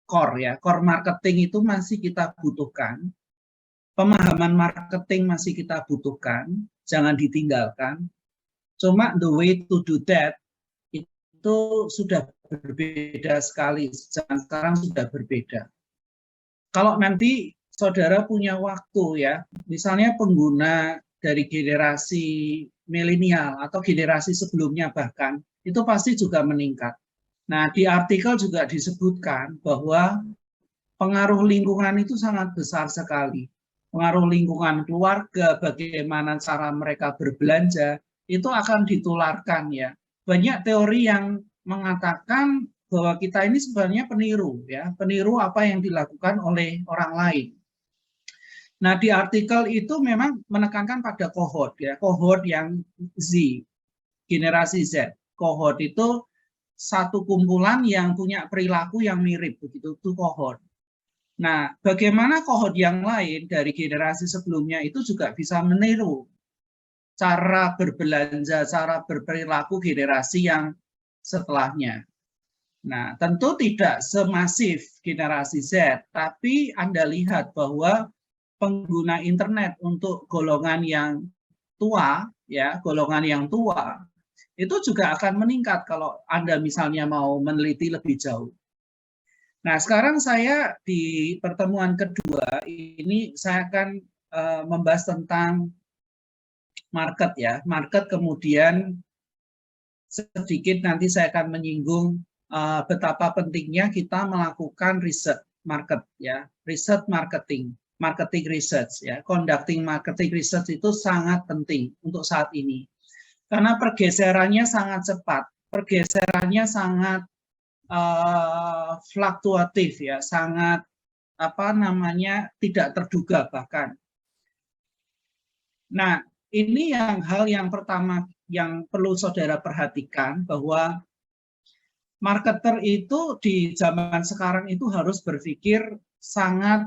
core ya, core marketing itu masih kita butuhkan. Pemahaman marketing masih kita butuhkan, jangan ditinggalkan. Cuma the way to do that itu sudah berbeda sekali. Sekarang sudah berbeda. Kalau nanti saudara punya waktu ya, misalnya pengguna dari generasi milenial atau generasi sebelumnya bahkan, itu pasti juga meningkat. Nah, di artikel juga disebutkan bahwa pengaruh lingkungan itu sangat besar sekali. Pengaruh lingkungan keluarga, bagaimana cara mereka berbelanja, itu akan ditularkan ya. Banyak teori yang mengatakan bahwa kita ini sebenarnya peniru ya, peniru apa yang dilakukan oleh orang lain. Nah, di artikel itu memang menekankan pada cohort ya, cohort yang Z, generasi Z. Cohort itu satu kumpulan yang punya perilaku yang mirip begitu, itu cohort. Nah, bagaimana cohort yang lain dari generasi sebelumnya itu juga bisa meniru cara berbelanja, cara berperilaku generasi yang setelahnya. Nah, tentu tidak semasif generasi Z, tapi Anda lihat bahwa pengguna internet untuk golongan yang tua, ya, golongan yang tua, itu juga akan meningkat kalau Anda misalnya mau meneliti lebih jauh. Nah, sekarang saya di pertemuan kedua ini saya akan membahas tentang market ya, market, kemudian sedikit nanti saya akan menyinggung betapa pentingnya kita melakukan riset market ya, riset marketing, marketing research ya, conducting marketing research itu sangat penting untuk saat ini karena pergeserannya sangat cepat, pergeserannya sangat fluktuatif ya, sangat tidak terduga bahkan. Nah, ini hal yang pertama yang perlu saudara perhatikan bahwa marketer itu di zaman sekarang itu harus berpikir sangat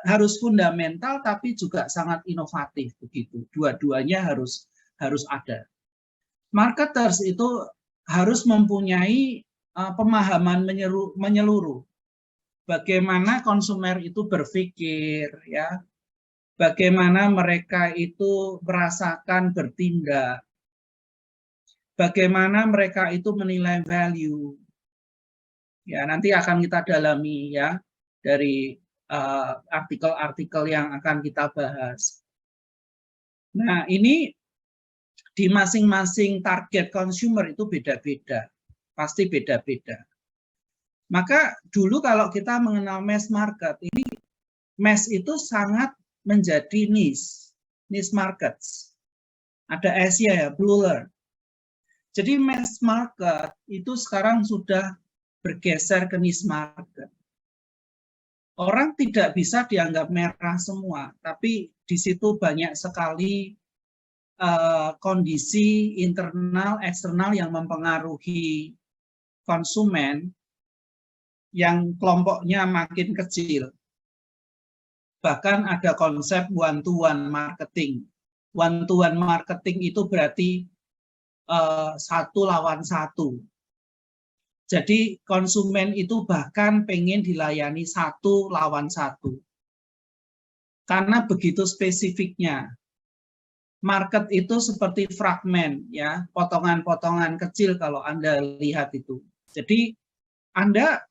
harus fundamental tapi juga sangat inovatif begitu. Dua-duanya harus ada. Marketers itu harus mempunyai pemahaman menyeluruh. Bagaimana konsumer itu berpikir, ya, bagaimana mereka itu merasakan bertindak, bagaimana mereka itu menilai value. Ya, nanti akan kita dalami ya dari artikel-artikel yang akan kita bahas. Nah, ini di masing-masing target consumer itu beda-beda, pasti beda-beda. Maka dulu kalau kita mengenal mass market, ini mass itu sangat menjadi niche markets. Ada Asia ya, Blue. Jadi mass market itu sekarang sudah bergeser ke niche market. Orang tidak bisa dianggap merah semua, tapi di situ banyak sekali kondisi internal, eksternal yang mempengaruhi konsumen yang kelompoknya makin kecil. Bahkan ada konsep one-to-one marketing. One-to-one marketing itu berarti satu lawan satu. Jadi konsumen itu bahkan pengen dilayani satu lawan satu. Karena begitu spesifiknya. Market itu seperti fragmen, ya, potongan-potongan kecil kalau Anda lihat itu. Jadi Anda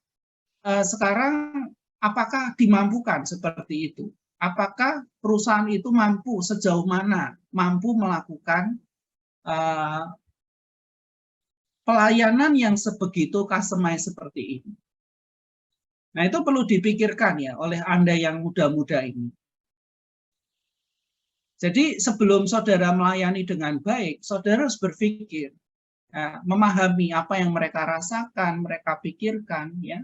sekarang apakah dimampukan seperti itu? Apakah perusahaan itu mampu sejauh mana mampu melakukan pelayanan yang sebegitu customize seperti ini? Nah, itu perlu dipikirkan ya oleh Anda yang muda-muda ini. Jadi sebelum saudara melayani dengan baik, saudara harus berpikir, memahami apa yang mereka rasakan, mereka pikirkan, ya.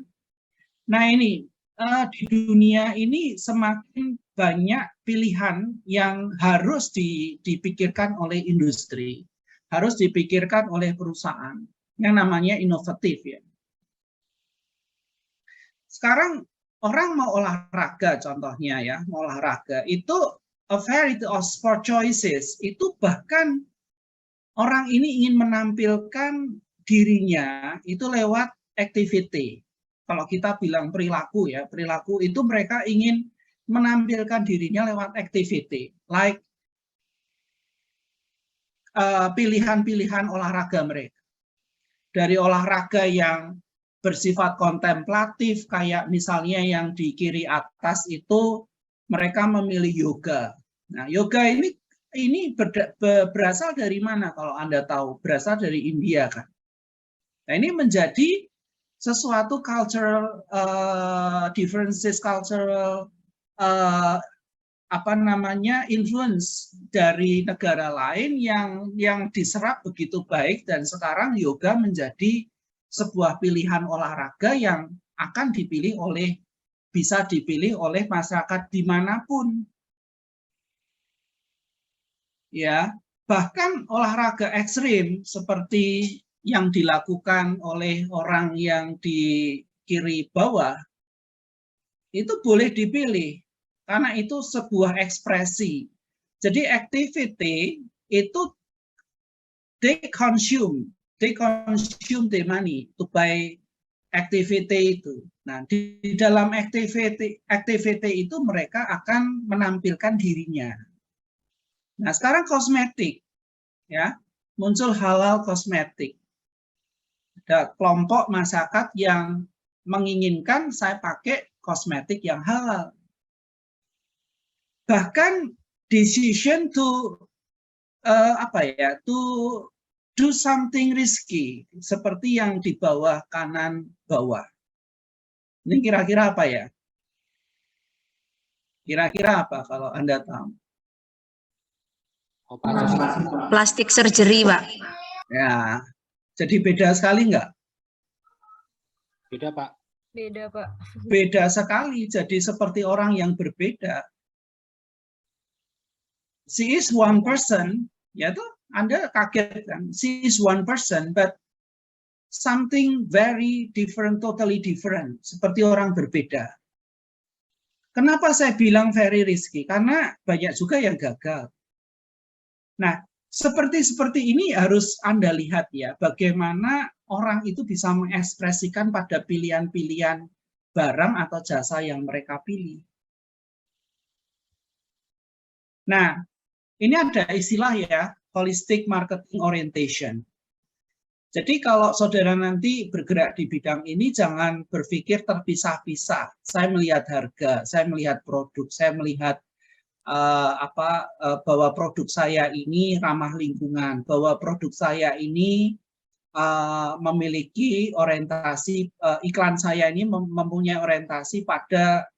Nah, ini di dunia ini semakin banyak pilihan yang harus dipikirkan oleh industri, harus dipikirkan oleh perusahaan yang namanya inovatif, ya. Sekarang orang mau olahraga, contohnya ya, mau olahraga itu a variety of sport choices, itu bahkan orang ini ingin menampilkan dirinya itu lewat activity. Kalau kita bilang perilaku ya, perilaku itu mereka ingin menampilkan dirinya lewat activity, like pilihan-pilihan olahraga mereka. Dari olahraga yang bersifat kontemplatif, kayak misalnya yang di kiri atas itu mereka memilih yoga. Nah, yoga ini berasal dari mana kalau Anda tahu? Berasal dari India kan. Nah, ini menjadi sesuatu cultural differences, cultural influence dari negara lain yang diserap begitu baik, dan sekarang yoga menjadi sebuah pilihan olahraga yang akan bisa dipilih oleh masyarakat dimanapun. Ya, bahkan olahraga ekstrim seperti yang dilakukan oleh orang yang di kiri bawah itu boleh dipilih karena itu sebuah ekspresi. Jadi activity itu they consume the money to buy activity itu. Nah, di dalam activity itu mereka akan menampilkan dirinya. Nah, sekarang kosmetik, ya, muncul halal kosmetik. Ada kelompok masyarakat yang menginginkan saya pakai kosmetik yang halal. Bahkan decision to to do something risky seperti yang di bawah kanan bawah. Ini kira-kira apa ya? Kira-kira apa kalau Anda tahu? Plastik surgery, Pak. Ya, jadi beda sekali nggak? Beda, Pak. Beda, Pak. Beda sekali, jadi seperti orang yang berbeda. She is one person, ya tuh Anda kaget kan? She is one person, but something very different, totally different, seperti orang berbeda. Kenapa saya bilang very risky? Karena banyak juga yang gagal. Nah, seperti ini harus Anda lihat ya, bagaimana orang itu bisa mengekspresikan pada pilihan-pilihan barang atau jasa yang mereka pilih. Nah, ini ada istilah ya, holistic marketing orientation. Jadi kalau saudara nanti bergerak di bidang ini, jangan berpikir terpisah-pisah. Saya melihat harga, saya melihat produk, saya melihat bahwa produk saya ini ramah lingkungan, bahwa produk saya ini memiliki orientasi, iklan saya ini mempunyai orientasi pada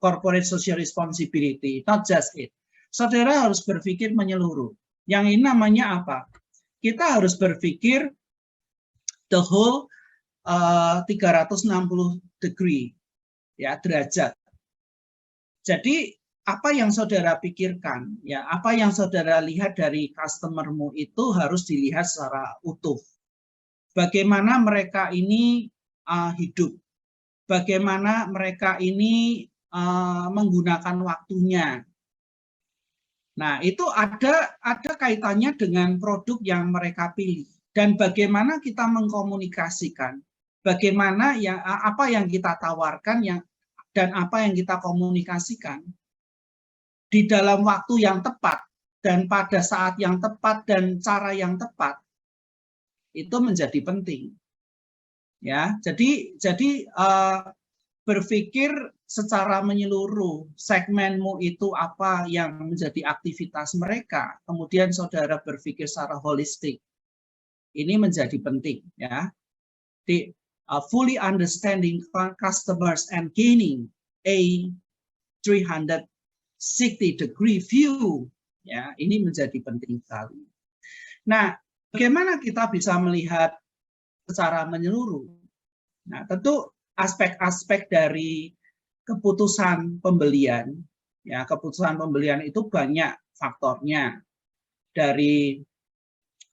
corporate social responsibility, not just it. Saudara harus berpikir menyeluruh. Yang ini namanya apa? Kita harus berpikir the whole 360 degree, ya, derajat. Jadi apa yang saudara pikirkan, ya, apa yang saudara lihat dari customermu itu harus dilihat secara utuh. Bagaimana mereka ini hidup, bagaimana mereka ini menggunakan waktunya. Nah, itu ada kaitannya dengan produk yang mereka pilih dan bagaimana kita mengkomunikasikan, bagaimana apa yang kita tawarkan dan apa yang kita komunikasikan di dalam waktu yang tepat dan pada saat yang tepat dan cara yang tepat itu menjadi penting. Ya, jadi berpikir secara menyeluruh, segmenmu itu apa yang menjadi aktivitas mereka, kemudian saudara berpikir secara holistik. Ini menjadi penting, ya. Fully understanding customers and gaining a 360-degree view, ya, ini menjadi penting sekali. Nah, bagaimana kita bisa melihat secara menyeluruh? Nah, tentu aspek-aspek dari keputusan pembelian, ya, keputusan pembelian itu banyak faktornya. Dari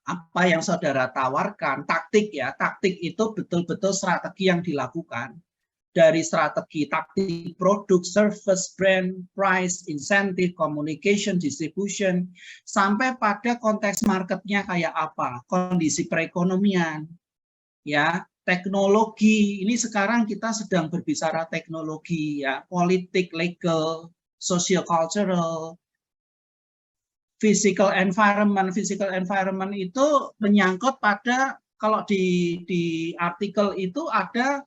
apa yang saudara tawarkan, taktik ya, taktik itu betul-betul strategi yang dilakukan. dari strategi taktik produk, service, brand, price, insentif, communication, distribution, sampai pada konteks marketnya kayak apa, kondisi perekonomian, ya, teknologi. Ini sekarang kita sedang berbicara teknologi, ya, politik, legal, social cultural, physical environment. Physical environment itu menyangkut pada, kalau di artikel itu ada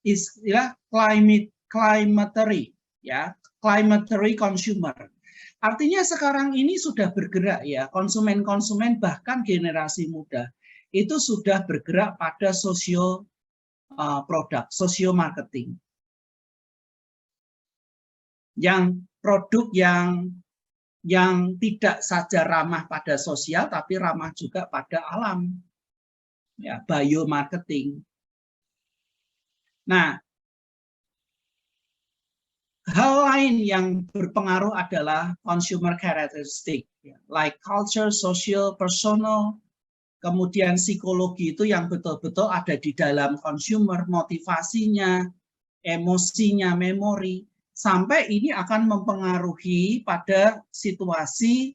istilah climatary, ya, climatary consumer. Artinya sekarang ini sudah bergerak, ya, konsumen-konsumen bahkan generasi muda itu sudah bergerak pada sosio produk, sosio marketing. Yang produk yang tidak saja ramah pada sosial tapi ramah juga pada alam, ya, biomarketing. Nah, hal lain yang berpengaruh adalah consumer characteristic, like culture, social, personal, kemudian psikologi itu yang betul-betul ada di dalam consumer, motivasinya, emosinya, memori, sampai ini akan mempengaruhi pada situasi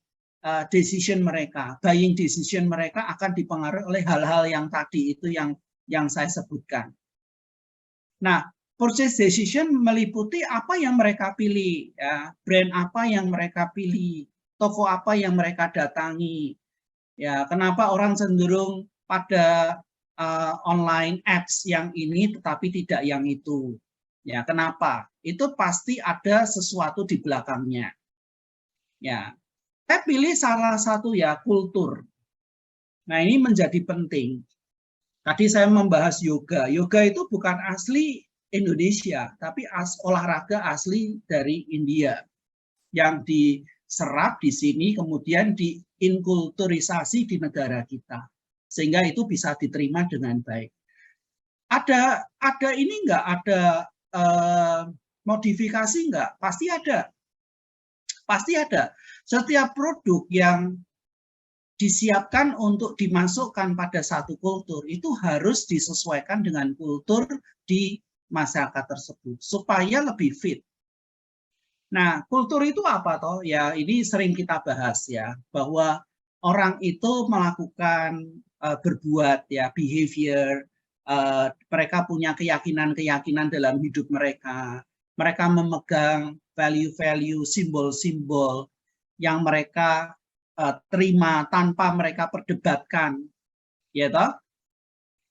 decision mereka, buying decision mereka akan dipengaruhi oleh hal-hal yang tadi itu yang saya sebutkan. Nah, purchase decision meliputi apa yang mereka pilih, ya, brand apa yang mereka pilih, toko apa yang mereka datangi, ya, kenapa orang cenderung pada online ads yang ini tetapi tidak yang itu, ya, kenapa? Itu pasti ada sesuatu di belakangnya, ya. Saya pilih salah satu, ya, kultur. Nah, ini menjadi penting. Tadi saya membahas yoga. Yoga itu bukan asli Indonesia, tapi olahraga asli dari India yang diserap di sini kemudian diinkulturisasi di negara kita sehingga itu bisa diterima dengan baik. Ada ini enggak, ada modifikasi enggak? Pasti ada. Pasti ada. Setiap produk yang disiapkan untuk dimasukkan pada satu kultur itu harus disesuaikan dengan kultur di masyarakat tersebut supaya lebih fit. Nah, kultur itu apa toh? Ya, ini sering kita bahas, ya, bahwa orang itu melakukan berbuat, ya, behavior, mereka punya keyakinan-keyakinan dalam hidup mereka. Mereka memegang value-value, simbol-simbol yang mereka terima tanpa mereka perdebatkan, ya toh?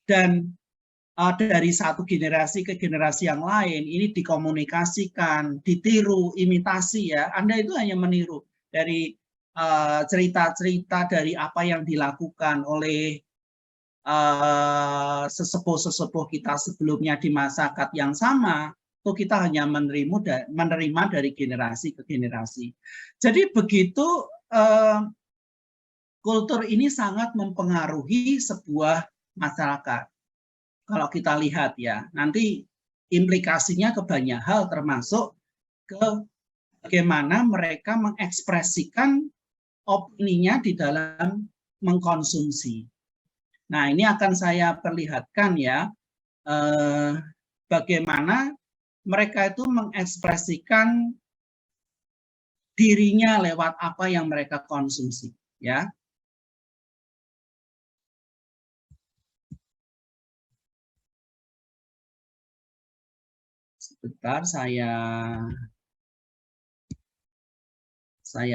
Dan dari satu generasi ke generasi yang lain ini dikomunikasikan, ditiru, imitasi, ya. Anda itu hanya meniru dari cerita-cerita dari apa yang dilakukan oleh sesepuh-sesepuh kita sebelumnya di masyarakat yang sama. Itu kita hanya menerima dari generasi ke generasi. Jadi begitu kultur ini sangat mempengaruhi sebuah masyarakat. Kalau kita lihat, ya, nanti implikasinya ke banyak hal termasuk ke bagaimana mereka mengekspresikan opininya di dalam mengkonsumsi. Nah, ini akan saya perlihatkan, ya, bagaimana mereka itu mengekspresikan dirinya lewat apa yang mereka konsumsi, ya. Sebentar, saya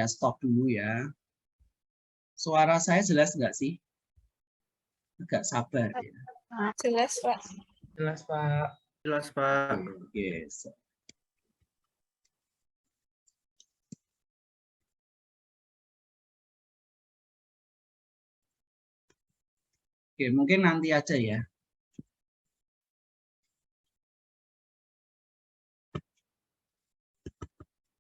stop dulu, ya. Suara saya jelas nggak sih? Agak sabar, ya. Jelas, Pak. Jelas, Pak. Jelas, Pak. Oke. Oke, mungkin nanti aja, ya.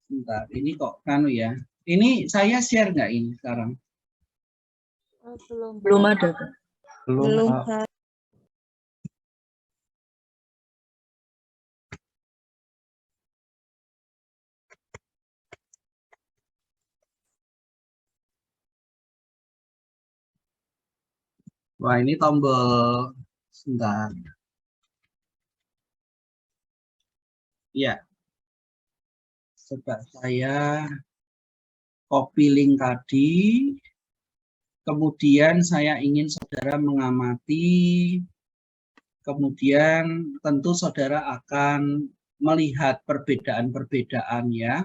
Bentar, ini kok kanu, ya. Ini saya share nggak ini sekarang? Belum ada, Pak. Belum, Pak. Wah, ini tombol, sebentar. Ya, coba saya copy link tadi. Kemudian saya ingin saudara mengamati. Kemudian tentu saudara akan melihat perbedaan-perbedaan ya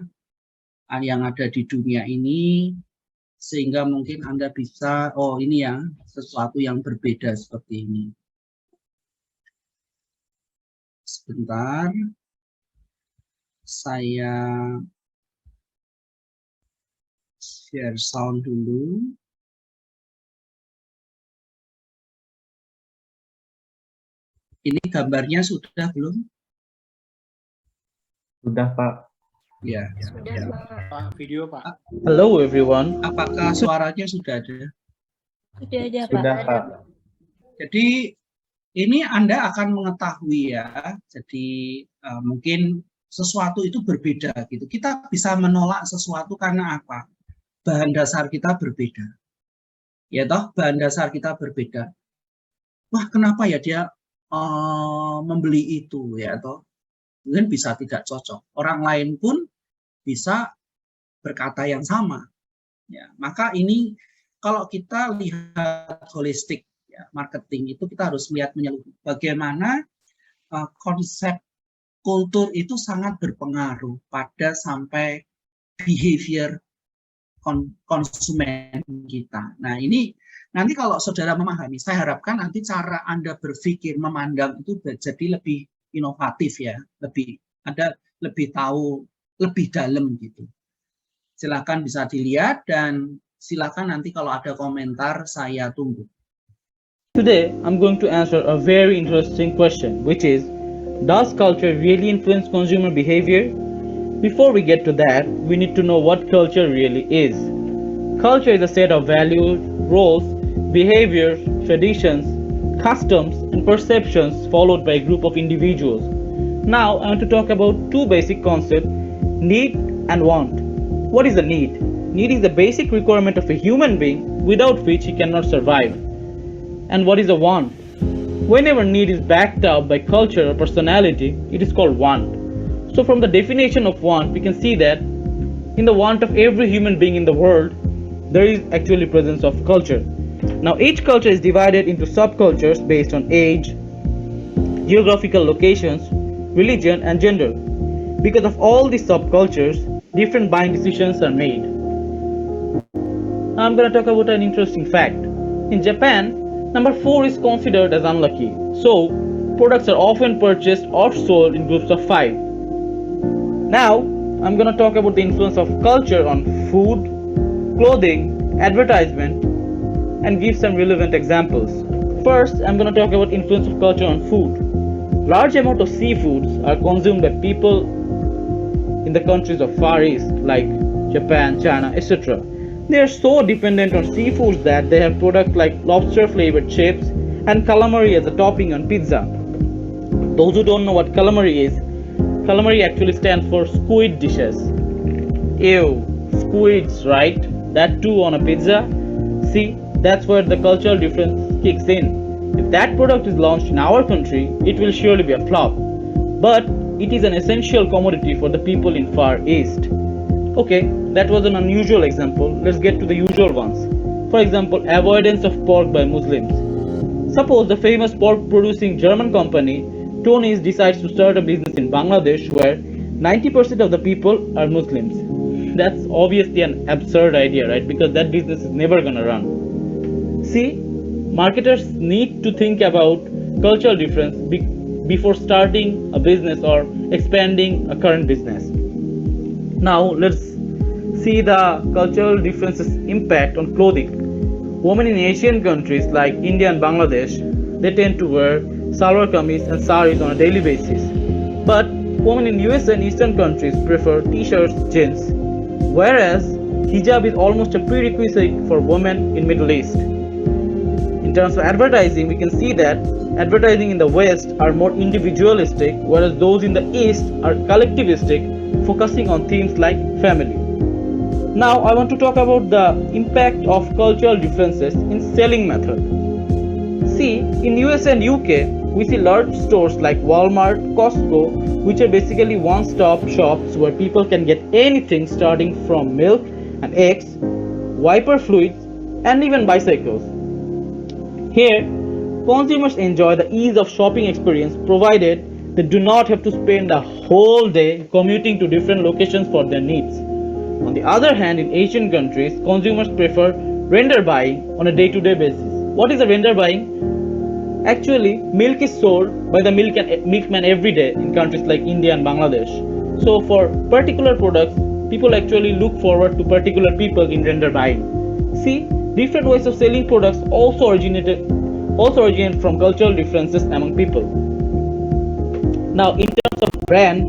yang ada di dunia ini, sehingga mungkin Anda bisa, oh ini ya, sesuatu yang berbeda seperti ini. Sebentar, saya share sound dulu. Ini gambarnya sudah belum? Sudah, Pak. Ya. Sudah, Pak. Pak, video Pak. Hello everyone. Apakah suaranya sudah ada? Sudah ada, Pak. Sudah, Pak. Jadi ini Anda akan mengetahui ya. Jadi mungkin sesuatu itu berbeda gitu. Kita bisa menolak sesuatu karena apa? Bahan dasar kita berbeda. Ya toh, bahan dasar kita berbeda. Wah, kenapa ya dia membeli itu ya toh? Mungkin bisa tidak cocok. Orang lain pun bisa berkata yang sama. Ya, maka ini kalau kita lihat holistik ya, marketing itu kita harus lihat menyeluruh bagaimana konsep kultur itu sangat berpengaruh pada sampai behavior konsumen kita. Nah, ini nanti kalau saudara memahami, saya harapkan nanti cara Anda berpikir, memandang itu jadi lebih inovatif ya, lebih tahu, lebih dalam gitu. Silakan bisa dilihat dan silakan nanti kalau ada komentar saya tunggu. Today, I'm going to answer a very interesting question, which is, does culture really influence consumer behavior? Before we get to that, we need to know what culture really is. Culture is a set of values, roles, behaviors, traditions, customs, and perceptions followed by a group of individuals. Now, I want to talk about two basic concepts, need and want. What is a need? Need is the basic requirement of a human being without which he cannot survive. And what is a want? Whenever need is backed up by culture or personality, it is called want. So from the definition of want, we can see that in the want of every human being in the world, there is actually presence of culture. Now each culture is divided into subcultures based on age, geographical locations, religion and gender. Because of all these subcultures, different buying decisions are made. Now I'm going to talk about an interesting fact. In Japan, number 4 is considered as unlucky. So products are often purchased or sold in groups of 5. Now, I'm going to talk about the influence of culture on food, clothing, advertisement, and give some relevant examples. First, I'm going to talk about influence of culture on food. Large amount of seafoods are consumed by people in the countries of Far East like Japan, China, etc. They are so dependent on seafoods that they have products like lobster flavored chips and calamari as a topping on pizza. Those who don't know what calamari is, calamari actually stands for squid dishes. Ew, squids, right? That too on a pizza? See, that's where the cultural difference kicks in. If that product is launched in our country, it will surely be a flop. But it is an essential commodity for the people in Far East. Okay, that was an unusual example. Let's get to the usual ones. For example, avoidance of pork by Muslims. Suppose the famous pork producing German company Tony's decides to start a business in Bangladesh where 90% of the people are Muslims. That's obviously an absurd idea, right? Because that business is never gonna run. See, marketers need to think about cultural difference before starting a business or expanding a current business. Now let's see the cultural differences impact on clothing. Women in Asian countries like India and Bangladesh, they tend to wear salwar kameez and saris on a daily basis. But women in US and Eastern countries prefer t-shirts, jeans, whereas hijab is almost a prerequisite for women in Middle East. In terms of advertising, we can see that advertising in the West are more individualistic, whereas those in the East are collectivistic, focusing on themes like family. Now I want to talk about the impact of cultural differences in selling method. See, in US and UK, we see large stores like Walmart, Costco, which are basically one-stop shops where people can get anything starting from milk and eggs, wiper fluids, and even bicycles. Here, consumers enjoy the ease of shopping experience provided they do not have to spend a whole day commuting to different locations for their needs. On the other hand, in Asian countries, consumers prefer vendor buying on a day-to-day basis. What is a vendor buying? Actually, milk is sold by the milkman every day in countries like India and Bangladesh. So for particular products, people actually look forward to particular people in vendor buying. See, different ways of selling products also originate from cultural differences among people. Now, in terms of brand,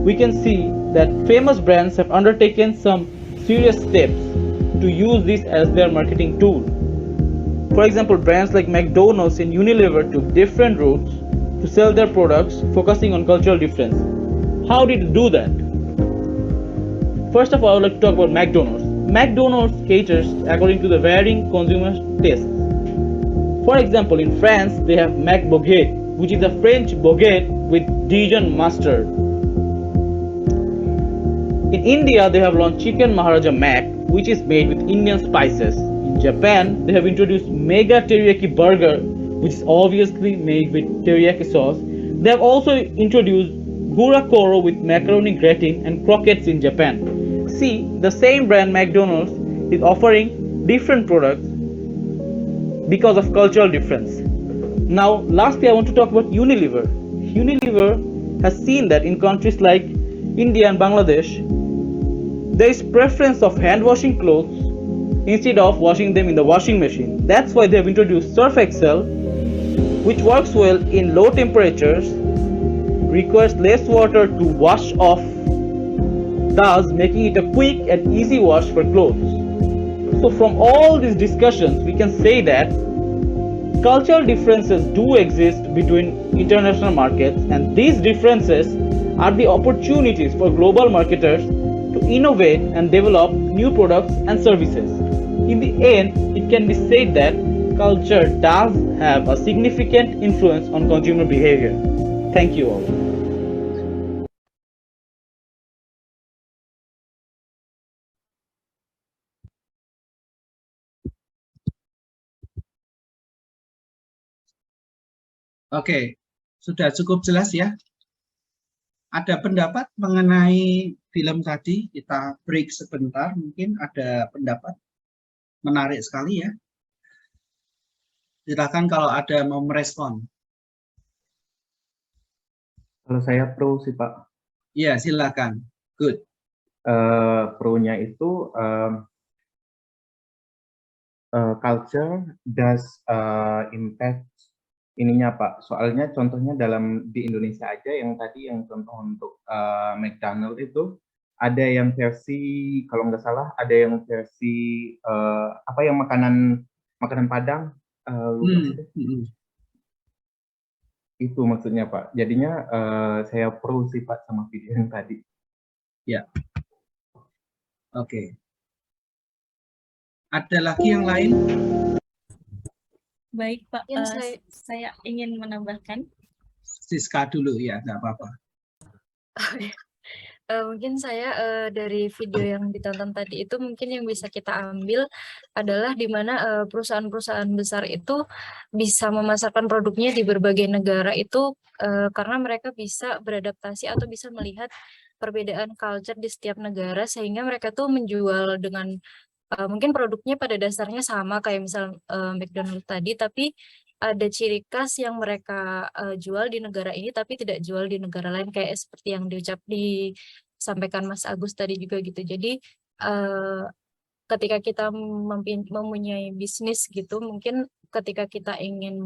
we can see that famous brands have undertaken some serious steps to use this as their marketing tool. For example, brands like McDonald's and Unilever took different routes to sell their products, focusing on cultural difference. How did they do that? First of all, I would like to talk about McDonald's. McDonald's caters according to the varying consumer tastes. For example, in France, they have McBoguette, which is a French baguette with Dijon mustard. In India, they have launched Chicken Maharaja Mac, which is made with Indian spices. In Japan, they have introduced Mega Teriyaki Burger, which is obviously made with teriyaki sauce. They have also introduced Gura Koro with macaroni gratin and croquettes in Japan. See, the same brand McDonald's is offering different products because of cultural difference. Now, lastly, I want to talk about Unilever. Unilever has seen that in countries like India and Bangladesh, there is preference of hand washing clothes instead of washing them in the washing machine. That's why they have introduced Surf Excel, which works well in low temperatures, requires less water to wash off, thus making it a quick and easy wash for clothes. So from all these discussions, we can say that cultural differences do exist between international markets, and these differences are the opportunities for global marketers to innovate and develop new products and services. In the end, it can be said that culture does have a significant influence on consumer behavior. Thank you all. Oke, sudah cukup jelas ya. Ada pendapat mengenai film tadi? Kita break sebentar, mungkin ada pendapat. Menarik sekali ya. Silakan kalau ada mau merespon. Kalau saya pro sih Pak. Iya, silakan. Good. Pro-nya itu culture does impact ininya Pak. Soalnya contohnya di Indonesia aja yang tadi yang contoh untuk McDonald itu ada yang versi, kalau nggak salah ada yang versi apa yang makanan Padang, itu maksudnya Pak. Jadinya saya pro sih Pak sama video yang tadi. Ya. Oke. Ada lagi yang lain? Baik Pak, saya ingin menambahkan. Siska dulu ya, nggak apa-apa. Mungkin saya dari video yang ditonton tadi itu mungkin yang bisa kita ambil adalah di mana perusahaan-perusahaan besar itu bisa memasarkan produknya di berbagai negara itu karena mereka bisa beradaptasi atau bisa melihat perbedaan culture di setiap negara, sehingga mereka tuh menjual dengan mungkin produknya pada dasarnya sama kayak misal McDonald's tadi, tapi ada ciri khas yang mereka jual di negara ini tapi tidak jual di negara lain, kayak seperti yang disampaikan Mas Agus tadi juga gitu. Jadi ketika kita mempunyai bisnis gitu, mungkin ketika kita ingin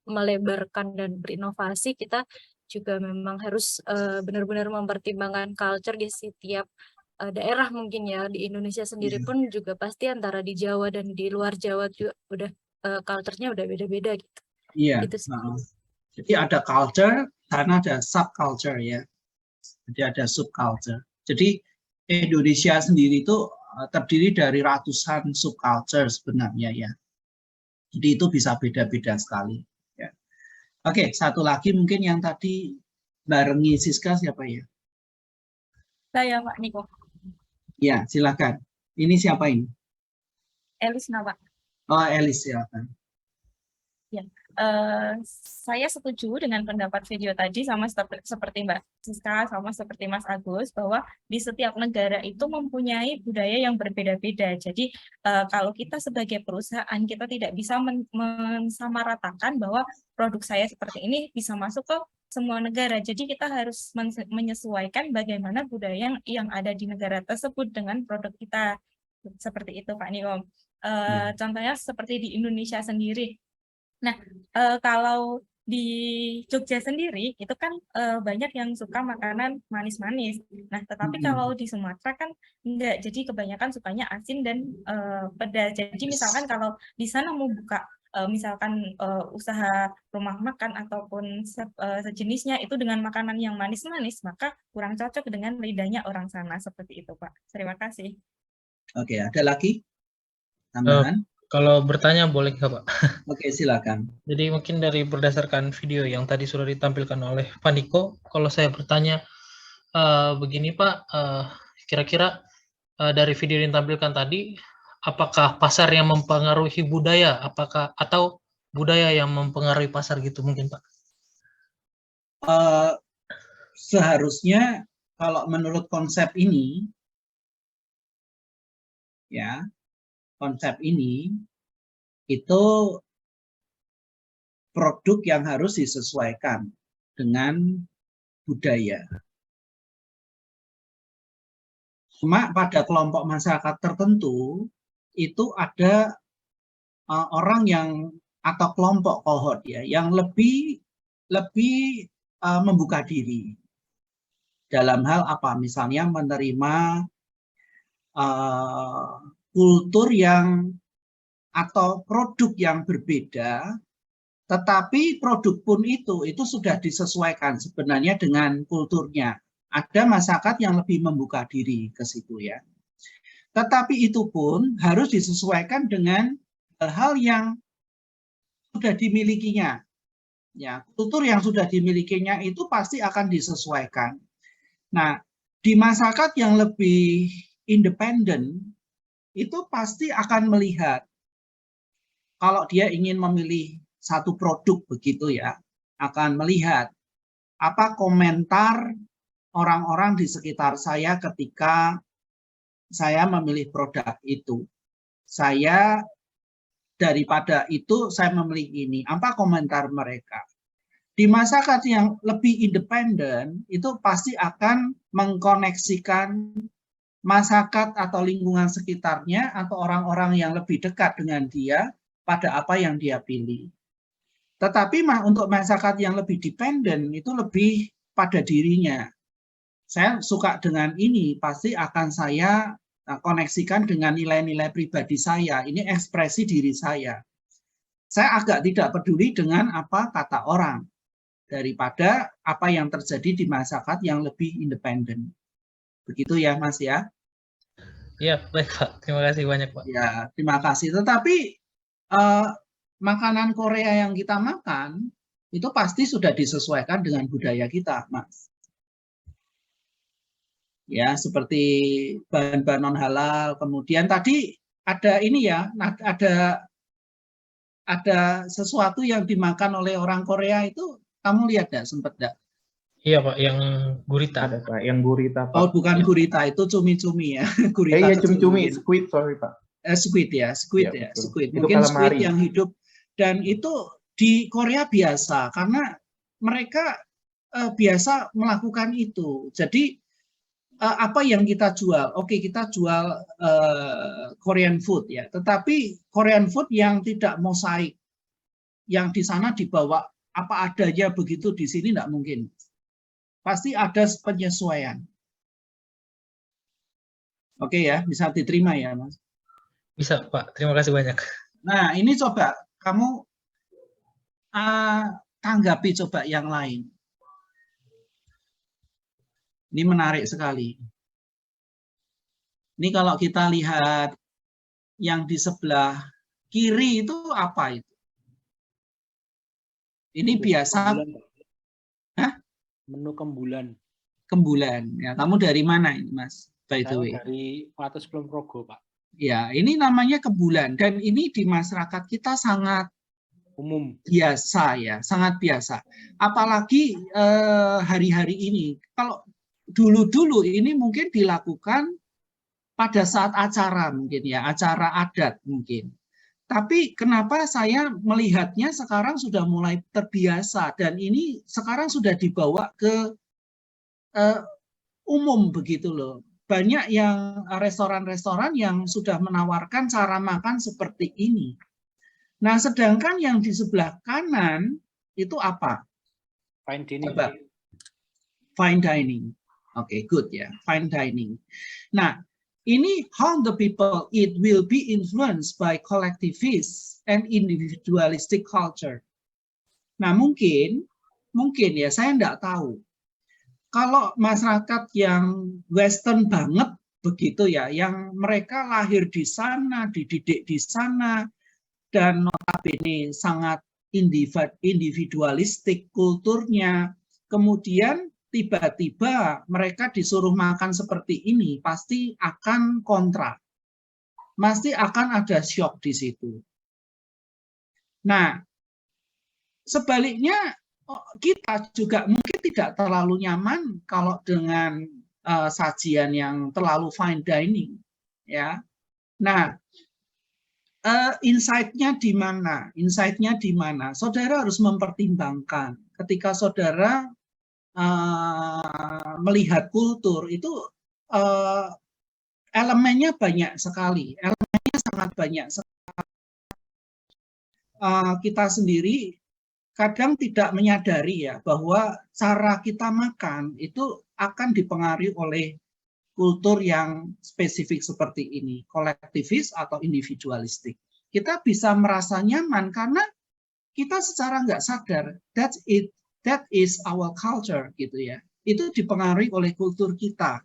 melebarkan dan berinovasi, kita juga memang harus benar-benar mempertimbangkan culture di setiap daerah. Mungkin ya di Indonesia sendiri pun juga pasti antara di Jawa dan di luar Jawa juga udah culture-nya udah beda-beda gitu. Iya. Gitu sih. Jadi ada culture dan ada subculture ya. Jadi ada subculture. Jadi Indonesia sendiri itu terdiri dari ratusan subculture sebenarnya ya. Jadi itu bisa beda-beda sekali. Ya. Oke, satu lagi mungkin yang tadi barengi Siska siapa ya? Saya Pak Niko. Ya, silakan. Ini siapa ini? Elisna Pak. Oh, Elis, silakan. Ya, saya setuju dengan pendapat video tadi sama seperti Mbak Siska sama seperti Mas Agus bahwa di setiap negara itu mempunyai budaya yang berbeda-beda. Jadi kalau kita sebagai perusahaan kita tidak bisa mensamaratakan bahwa produk saya seperti ini bisa masuk ke semua negara. Jadi kita harus menyesuaikan bagaimana budaya yang ada di negara tersebut dengan produk kita. Seperti itu Pak Niom. Contohnya seperti di Indonesia sendiri. Nah, kalau di Jogja sendiri itu kan banyak yang suka makanan manis-manis. Nah, tetapi kalau di Sumatera kan enggak. Jadi kebanyakan sukanya asin dan pedas. Jadi misalkan kalau di sana mau buka misalkan usaha rumah makan ataupun sejenisnya itu dengan makanan yang manis-manis, maka kurang cocok dengan lidahnya orang sana. Seperti itu, Pak. Terima kasih. Oke, ada lagi tambahan? Kalau bertanya boleh nggak Pak? Oke, silakan. Jadi mungkin dari berdasarkan video yang tadi sudah ditampilkan oleh Pak Niko, kalau saya bertanya begini Pak, kira-kira dari video yang ditampilkan tadi, apakah pasar yang mempengaruhi budaya, atau budaya yang mempengaruhi pasar gitu mungkin Pak? Seharusnya kalau menurut konsep ini, ya, konsep ini itu produk yang harus disesuaikan dengan budaya. Cuma pada kelompok masyarakat tertentu itu ada orang yang atau kelompok kohort ya yang lebih membuka diri dalam hal apa? Misalnya menerima kultur yang atau produk yang berbeda, tetapi produk pun itu sudah disesuaikan sebenarnya dengan kulturnya. Ada masyarakat yang lebih membuka diri ke situ ya. Tetapi itu pun harus disesuaikan dengan hal-hal yang sudah dimilikinya. Ya, kultur yang sudah dimilikinya itu pasti akan disesuaikan. Nah, di masyarakat yang lebih independen itu pasti akan melihat kalau dia ingin memilih satu produk begitu ya, akan melihat apa komentar orang-orang di sekitar saya ketika saya memilih produk itu. Saya daripada itu saya memilih ini, apa komentar mereka. Di masyarakat yang lebih independen itu pasti akan mengkoneksikan masyarakat atau lingkungan sekitarnya atau orang-orang yang lebih dekat dengan dia pada apa yang dia pilih. Tetapi untuk masyarakat yang lebih dependen itu lebih pada dirinya. Saya suka dengan ini, pasti akan saya koneksikan dengan nilai-nilai pribadi saya. Ini ekspresi diri saya. Saya agak tidak peduli dengan apa kata orang daripada apa yang terjadi di masyarakat yang lebih independen. Begitu ya, Mas ya? Ya, baik Pak. Terima kasih banyak Pak. Ya, terima kasih. Tetapi makanan Korea yang kita makan itu pasti sudah disesuaikan dengan budaya kita, Mas. Ya, seperti bahan-bahan non halal. Kemudian tadi ada ini ya, ada sesuatu yang dimakan oleh orang Korea itu, kamu lihat nggak, sempat nggak? Iya Pak, yang gurita. Ada Pak, yang gurita Pak. Oh, bukan gurita, itu cumi-cumi ya. Gurita Iya, cumi-cumi, squid, sorry Pak. Squid ya, squid ya, betul. squid. Itu Mungkin calamari. squid yang hidup, dan itu di Korea biasa karena mereka biasa melakukan itu. Jadi apa yang kita jual? Oke, kita jual Korean food ya, tetapi Korean food yang tidak mosaik, yang di sana dibawa apa adanya begitu, di sini tidak mungkin. Pasti ada penyesuaian. Oke ya, bisa diterima ya, Mas? Bisa Pak, terima kasih banyak. Nah, ini coba kamu tanggapi coba yang lain. Ini menarik sekali. Ini kalau kita lihat yang di sebelah kiri itu apa itu? Ini biasa. Kembulan, Pak. Hah? Menu kembulan. Kembulan. Ya, kamu dari mana ini, Mas? By the Saya way. dari Wates Kulon Progo, Pak. Ya, ini namanya kembulan dan ini di masyarakat kita sangat Umum. biasa ya, sangat biasa. Apalagi hari-hari ini. Kalau dulu-dulu ini mungkin dilakukan pada saat acara mungkin ya, acara adat mungkin. Tapi kenapa saya melihatnya sekarang sudah mulai terbiasa dan ini sekarang sudah dibawa ke umum begitu loh. Banyak yang restoran-restoran yang sudah menawarkan cara makan seperti ini. Nah, sedangkan yang di sebelah kanan itu apa? Fine dining. Coba. Fine dining. Oke, good ya. Fine dining. Nah, ini how the people eat will be influenced by collectivist and individualistic culture. Nah, mungkin ya saya enggak tahu. Kalau masyarakat yang Western banget begitu ya, yang mereka lahir di sana, dididik di sana, dan notabene sangat individualistik kulturnya, kemudian tiba-tiba mereka disuruh makan seperti ini, pasti akan kontra. Pasti akan ada shock di situ. Nah, sebaliknya, kita juga mungkin tidak terlalu nyaman kalau dengan sajian yang terlalu fine dining, ya. Nah, insight-nya di mana? Insight-nya di mana? Saudara harus mempertimbangkan ketika saudara melihat kultur itu elemennya banyak sekali, elemennya sangat banyak sekali. Kita sendiri kadang tidak menyadari ya bahwa cara kita makan itu akan dipengaruhi oleh kultur yang spesifik seperti ini, kolektivis atau individualistik. Kita bisa merasa nyaman karena kita secara nggak sadar that is our culture gitu ya. Itu dipengaruhi oleh kultur kita.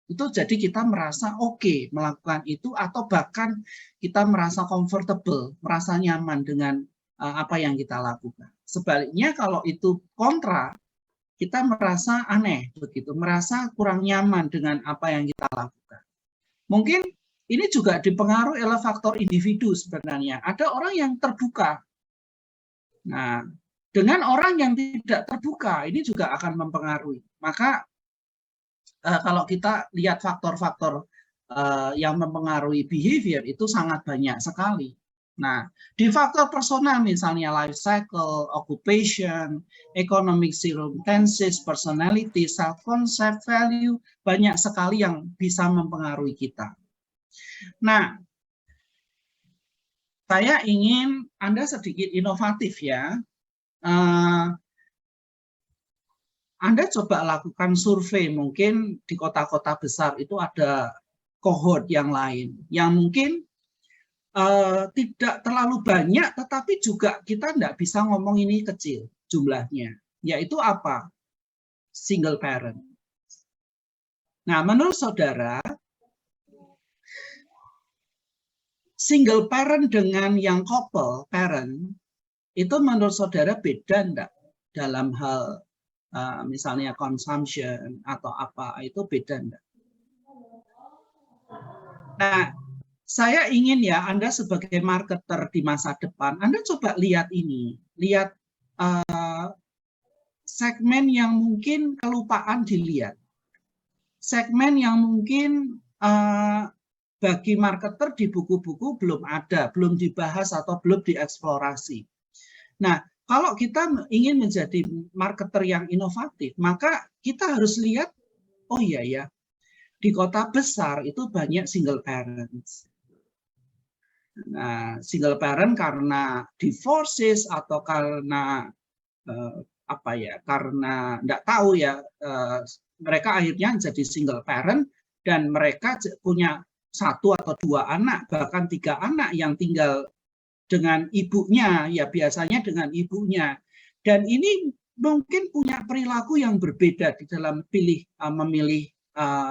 Itu jadi kita merasa oke melakukan itu atau bahkan kita merasa comfortable, merasa nyaman dengan apa yang kita lakukan. Sebaliknya kalau itu kontra, kita merasa aneh begitu, merasa kurang nyaman dengan apa yang kita lakukan. Mungkin ini juga dipengaruhi oleh faktor individu sebenarnya. Ada orang yang terbuka. Nah, dengan orang yang tidak terbuka, ini juga akan mempengaruhi. Maka kalau kita lihat faktor-faktor yang mempengaruhi behavior itu sangat banyak sekali. Nah, di faktor personal misalnya life cycle, occupation, economic circumstances, personality, self-concept, value, banyak sekali yang bisa mempengaruhi kita. Nah, saya ingin Anda sedikit inovatif ya. Anda coba lakukan survei, mungkin di kota-kota besar itu ada cohort yang lain, yang mungkin tidak terlalu banyak, tetapi juga kita tidak bisa ngomong ini kecil jumlahnya. Yaitu apa? Single parent. Nah, menurut saudara, single parent dengan yang couple parent, itu menurut saudara beda enggak dalam hal misalnya consumption atau apa, itu beda enggak? Nah, saya ingin ya Anda sebagai marketer di masa depan, Anda coba lihat ini, lihat segmen yang mungkin kelupaan dilihat, segmen yang mungkin bagi marketer di buku-buku belum ada, belum dibahas atau belum dieksplorasi. Nah, kalau kita ingin menjadi marketer yang inovatif, maka kita harus lihat, oh iya ya, di kota besar itu banyak single parents. Nah, single parent karena divorces atau karena apa ya? Karena enggak tahu ya, mereka akhirnya jadi single parent dan mereka punya 1 atau 2 anak, bahkan 3 anak yang tinggal dengan ibunya, ya biasanya dengan ibunya. Dan ini mungkin punya perilaku yang berbeda di dalam memilih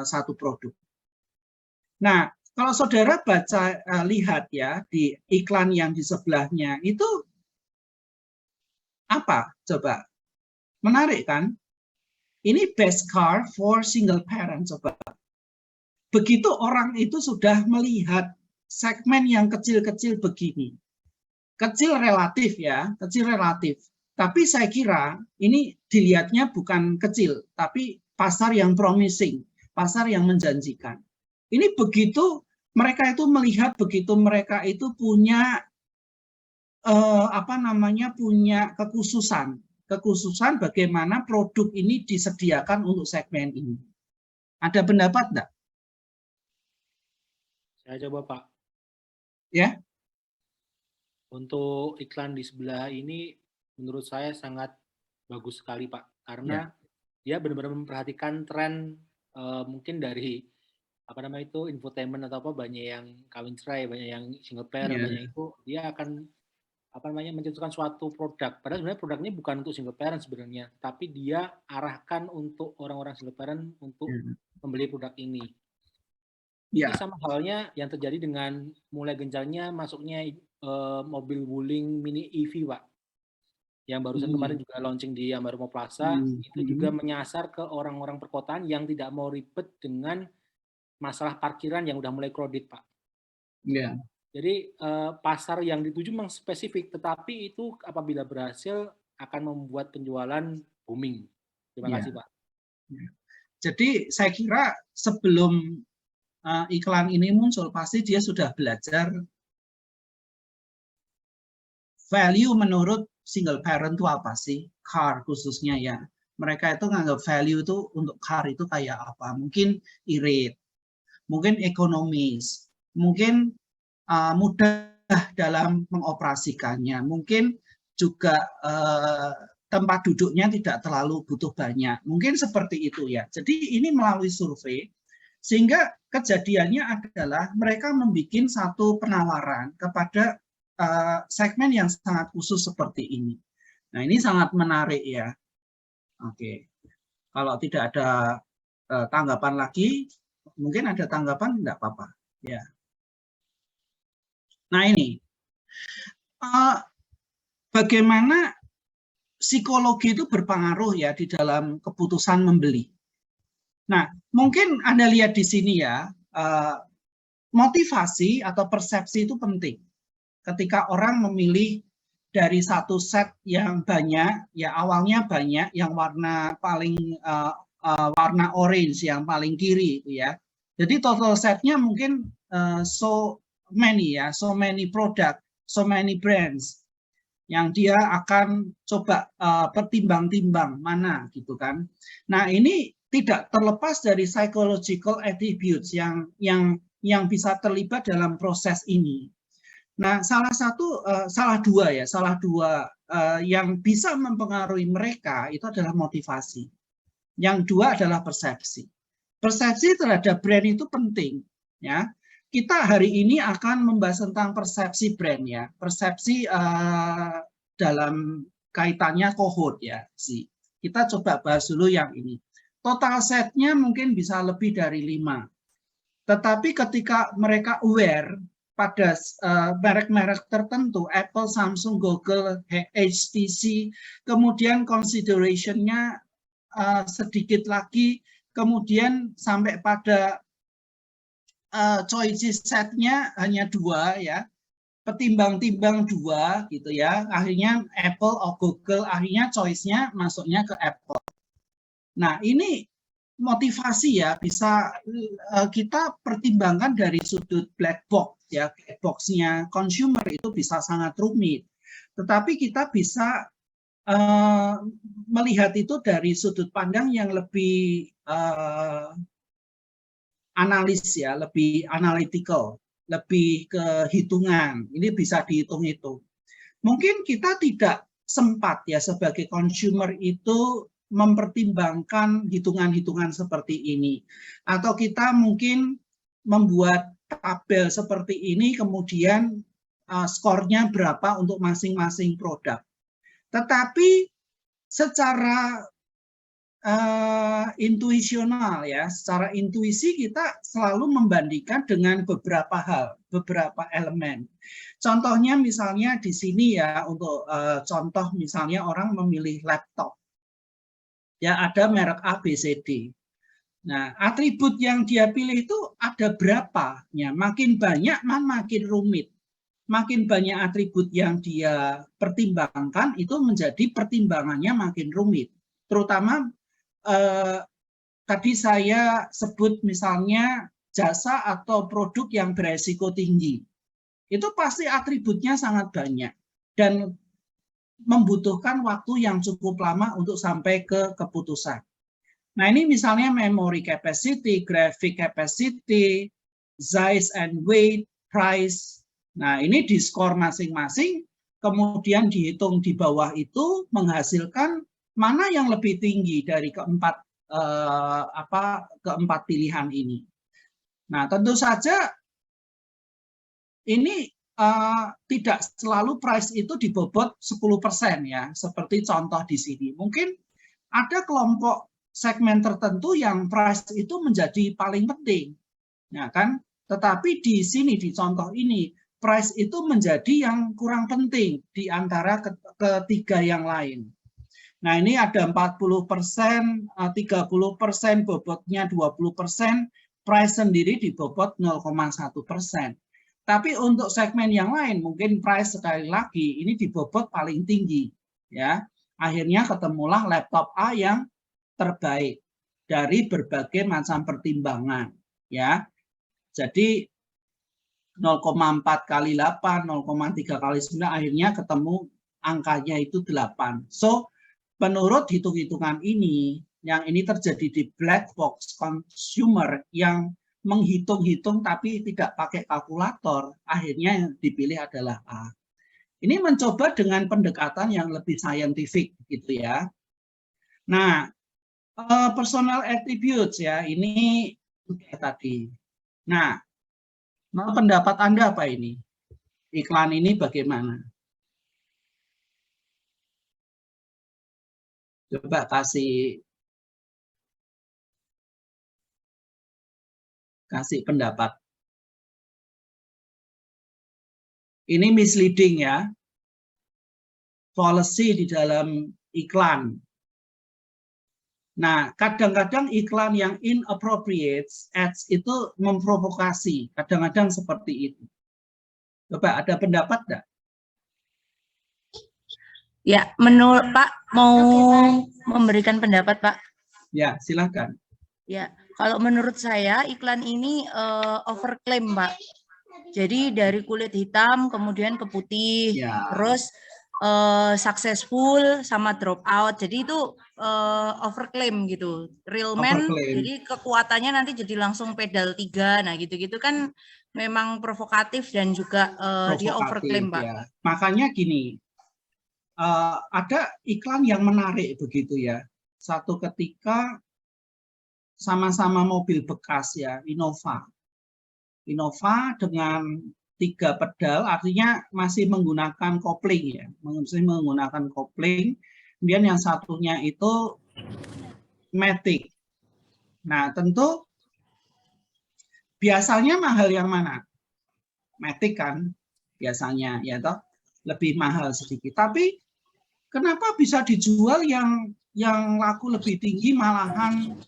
satu produk. Nah, kalau saudara lihat ya di iklan yang di sebelahnya itu Kenapa? Coba. Menarik kan? Ini best car for single parent, coba. Begitu orang itu sudah melihat segmen yang kecil-kecil begini. Kecil relatif ya, kecil relatif. Tapi saya kira ini dilihatnya bukan kecil, tapi pasar yang promising, pasar yang menjanjikan. Ini begitu mereka itu melihat, begitu mereka itu punya punya kekhususan bagaimana produk ini disediakan untuk segmen ini. Ada pendapat enggak? Saya coba Pak. Ya. Untuk iklan di sebelah ini menurut saya sangat bagus sekali Pak. Karena dia benar-benar memperhatikan tren mungkin dari infotainment atau apa, banyak yang kawin cerai, banyak yang single parent, banyak itu dia akan mencetuskan suatu produk. Padahal sebenarnya produknya bukan untuk single parent sebenarnya, tapi dia arahkan untuk orang-orang single parent untuk membeli produk ini. Ini sama halnya yang terjadi dengan mulai gencarnya masuknya mobil wuling mini EV, Pak. Yang barusan kemarin juga launching di Ambarmo Plaza, itu juga menyasar ke orang-orang perkotaan yang tidak mau ribet dengan masalah parkiran yang udah mulai crowded, Pak. Iya. Jadi pasar yang dituju memang spesifik, tetapi itu apabila berhasil akan membuat penjualan booming. Terima kasih, Pak. Jadi saya kira sebelum iklan ini muncul, pasti dia sudah belajar value menurut single parent itu apa sih, car khususnya ya. Mereka itu nganggap value itu untuk car itu kayak apa? Mungkin irit, mungkin ekonomis, mungkin mudah dalam mengoperasikannya, mungkin juga tempat duduknya tidak terlalu butuh banyak, mungkin seperti itu ya. Jadi ini melalui survei, sehingga kejadiannya adalah mereka membuat satu penawaran kepada segmen yang sangat khusus seperti ini. Nah ini sangat menarik ya. Oke, kalau tidak ada tanggapan lagi, mungkin ada tanggapan, tidak apa-apa ya. Nah ini, bagaimana psikologi itu berpengaruh ya di dalam keputusan membeli. Nah, mungkin Anda lihat di sini ya, motivasi atau persepsi itu penting. Ketika orang memilih dari satu set yang banyak, ya awalnya banyak, yang warna paling warna orange yang paling kiri itu ya. Jadi total setnya mungkin so many product, so many brands yang dia akan coba pertimbang-timbang mana gitu kan. Nah ini tidak terlepas dari psychological attributes yang bisa terlibat dalam proses ini. Nah salah dua yang bisa mempengaruhi mereka itu adalah motivasi. Yang dua adalah persepsi. Persepsi terhadap brand itu penting ya. Kita hari ini akan membahas tentang persepsi brand ya, persepsi dalam kaitannya cohort ya sih. Kita coba bahas dulu yang ini. Total setnya mungkin bisa lebih dari 5. Tetapi ketika mereka aware pada merek-merek tertentu, Apple, Samsung, Google, HTC, kemudian consideration-nya sedikit lagi, kemudian sampai pada choices setnya hanya 2 ya, petimbang-timbang 2 gitu ya, akhirnya Apple atau Google, akhirnya choice-nya masuknya ke Apple. Nah ini motivasi ya, bisa kita pertimbangkan dari sudut black box ya, black box-nya consumer itu bisa sangat rumit, tetapi kita bisa melihat itu dari sudut pandang yang lebih analis ya, lebih analytical, lebih ke hitungan. Ini bisa dihitung-hitung. Mungkin kita tidak sempat ya sebagai consumer itu mempertimbangkan hitungan-hitungan seperti ini. Atau kita mungkin membuat tabel seperti ini, kemudian skornya berapa untuk masing-masing produk. Tetapi secara intuisional ya. Secara intuisi kita selalu membandingkan dengan beberapa hal, beberapa elemen. Contohnya misalnya di sini ya, untuk contoh misalnya orang memilih laptop. Ya, ada merek A, B, C, D. Nah, atribut yang dia pilih itu ada berapa? Ya, makin banyak, makin rumit. Makin banyak atribut yang dia pertimbangkan, itu menjadi pertimbangannya makin rumit. Terutama tadi saya sebut misalnya jasa atau produk yang beresiko tinggi. Itu pasti atributnya sangat banyak. Dan membutuhkan waktu yang cukup lama untuk sampai ke keputusan. Nah, ini misalnya memory capacity, graphic capacity, size and weight, price. Nah, ini di skor masing-masing, kemudian dihitung di bawah itu menghasilkan mana yang lebih tinggi dari keempat pilihan ini. Nah, tentu saja ini tidak selalu price itu dibobot 10% ya, seperti contoh di sini. Mungkin ada kelompok segmen tertentu yang price itu menjadi paling penting, ya kan? Tetapi di sini di contoh ini price itu menjadi yang kurang penting di antara ketiga yang lain. Nah, ini ada 40%, 30%, bobotnya 20%, price sendiri dibobot 0,1%. Tapi untuk segmen yang lain, mungkin price sekali lagi ini dibobot paling tinggi, ya. Akhirnya ketemulah laptop A yang terbaik dari berbagai macam pertimbangan, ya. Jadi 0,4 kali 8, 0,3 kali 9, akhirnya ketemu angkanya itu 8. So, menurut hitung-hitungan ini, yang ini terjadi di black box consumer yang menghitung-hitung tapi tidak pakai kalkulator, akhirnya yang dipilih adalah A. Ini mencoba dengan pendekatan yang lebih saintifik gitu ya. Nah, personal attributes ya, ini tadi. Nah, pendapat Anda apa ini? Iklan ini bagaimana? Coba kasih pendapat. Ini misleading ya. Policy di dalam iklan. Nah, kadang-kadang iklan yang inappropriate ads itu memprovokasi. Kadang-kadang seperti itu. Coba ada pendapat enggak? Ya, menurut Pak, mau memberikan pendapat Pak? Ya, silakan. Ya, kalau menurut saya iklan ini overclaim Pak. Jadi dari kulit hitam kemudian ke putih, Ya. terus successful sama drop out. Jadi itu overclaim gitu. Real man, jadi kekuatannya nanti jadi langsung pedal 3. Nah, gitu-gitu kan memang provokatif dan juga dia overclaim Pak. Ya. Makanya gini. Ada iklan yang menarik begitu ya. Satu ketika sama-sama mobil bekas ya, Innova dengan 3 pedal, artinya masih menggunakan kopling ya, masih menggunakan kopling. Kemudian yang satunya itu matic. Nah, tentu biasanya mahal yang mana? Matic kan biasanya ya toh lebih mahal sedikit. Tapi kenapa bisa dijual yang laku lebih tinggi malahan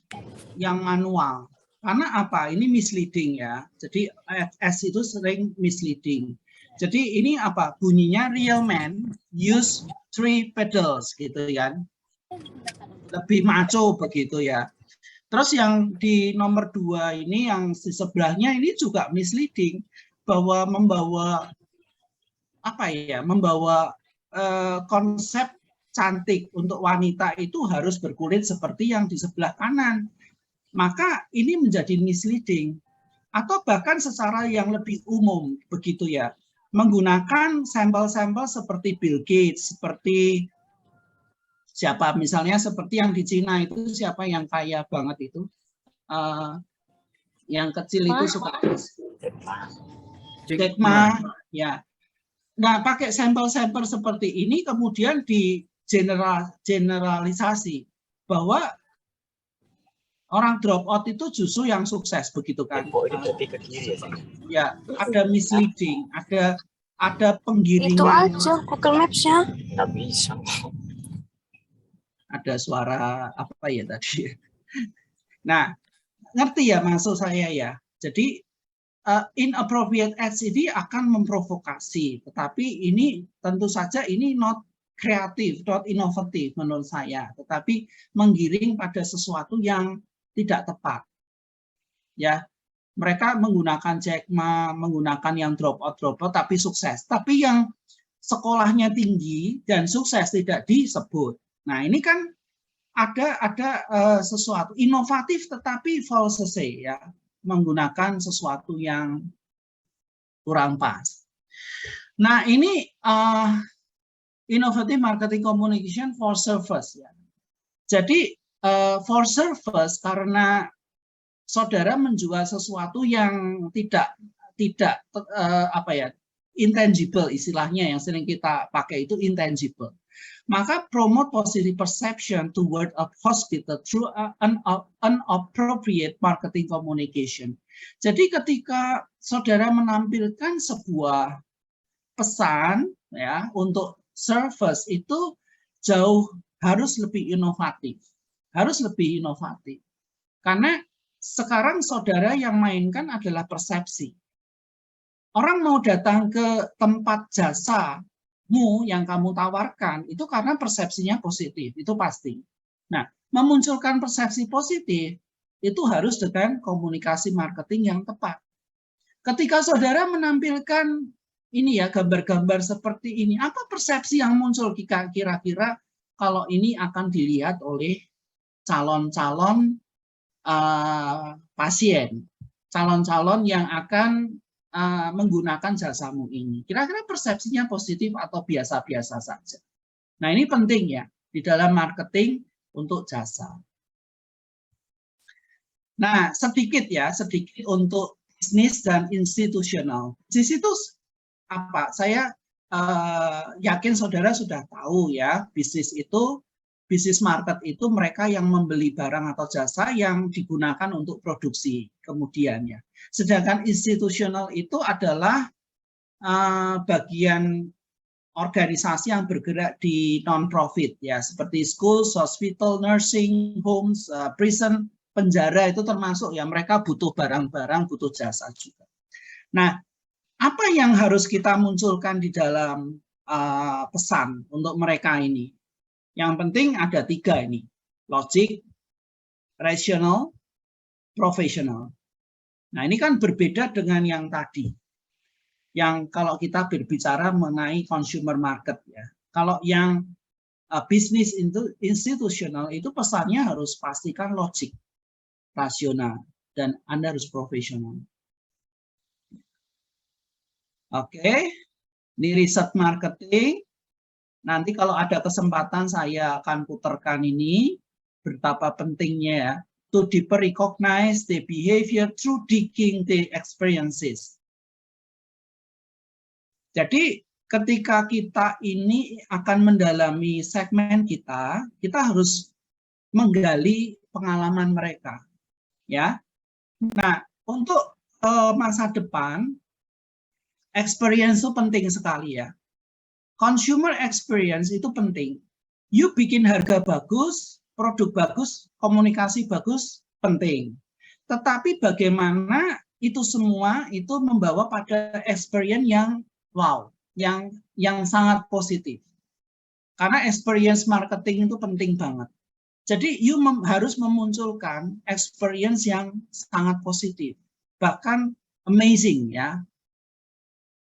yang manual? Karena apa? Ini misleading ya. Jadi FS itu sering misleading. Jadi ini apa? Bunyinya real man use 3 pedals gitu ya. Lebih maco begitu ya. Terus yang di nomor 2 ini yang di sebelahnya ini juga misleading bahwa membawa apa ya? Membawa konsep cantik untuk wanita itu harus berkulit seperti yang di sebelah kanan. Maka ini menjadi misleading. Atau bahkan secara yang lebih umum begitu ya. Menggunakan sampel-sampel seperti Bill Gates, seperti siapa misalnya seperti yang di Cina itu siapa yang kaya banget itu. Yang kecil itu suka Jack Ma ya. Nah, pakai sampel-sampel seperti ini kemudian di generalisasi bahwa Orang drop out itu justru yang sukses, begitu kan? Ya, ada misleading, ada penggiringan. Itu aja Google Maps-nya. Nggak bisa. Ada suara apa ya tadi? Nah, ngerti ya maksud saya ya. Jadi inappropriate ads ini akan memprovokasi, tetapi ini tentu saja ini not kreatif, not inovatif menurut saya, tetapi menggiring pada sesuatu yang tidak tepat. Ya, mereka menggunakan Jack Ma, menggunakan yang drop out, tapi sukses. Tapi yang sekolahnya tinggi dan sukses tidak disebut. Nah, ini kan ada sesuatu inovatif tetapi false ya, menggunakan sesuatu yang kurang pas. Nah, ini innovative marketing communication for service ya. Jadi for service karena saudara menjual sesuatu yang tidak apa ya, intangible istilahnya yang sering kita pakai itu intangible. Maka promote positive perception toward a hospital through inappropriate marketing communication. Jadi ketika saudara menampilkan sebuah pesan ya untuk service itu jauh harus lebih inovatif. Harus lebih inovatif. Karena sekarang saudara yang mainkan adalah persepsi. Orang mau datang ke tempat jasamu yang kamu tawarkan itu karena persepsinya positif, itu pasti. Nah, memunculkan persepsi positif itu harus dengan komunikasi marketing yang tepat. Ketika saudara menampilkan ini ya gambar-gambar seperti ini, apa persepsi yang muncul kira-kira kalau ini akan dilihat oleh calon-calon pasien, calon-calon yang akan menggunakan jasamu ini. Kira-kira persepsinya positif atau biasa-biasa saja. Nah, ini penting ya di dalam marketing untuk jasa. Nah, sedikit untuk bisnis dan institusional. Di situ apa? Saya yakin saudara sudah tahu ya, bisnis market itu mereka yang membeli barang atau jasa yang digunakan untuk produksi kemudian ya. Sedangkan institusional itu adalah bagian organisasi yang bergerak di non-profit ya, seperti schools, hospital, nursing homes, prison, penjara itu termasuk ya, mereka butuh barang-barang, butuh jasa juga. Nah, apa yang harus kita munculkan di dalam pesan untuk mereka ini? Yang penting ada 3 ini, logic, rational, professional. Nah, ini kan berbeda dengan yang tadi. Yang kalau kita berbicara mengenai consumer market ya. Kalau yang bisnis institusional itu pesannya harus pastikan logik, rasional, dan Anda harus profesional. Oke, ini riset marketing. Nanti kalau ada kesempatan saya akan putarkan ini, betapa pentingnya ya, to deeper recognize the behavior through digging the experiences. Jadi ketika kita ini akan mendalami segmen kita harus menggali pengalaman mereka. Ya. Nah, untuk masa depan, experience itu penting sekali ya. Consumer experience itu penting. You bikin harga bagus, produk bagus, komunikasi bagus, penting. Tetapi bagaimana itu semua itu membawa pada experience yang wow, yang sangat positif. Karena experience marketing itu penting banget. Jadi you harus memunculkan experience yang sangat positif. Bahkan amazing ya.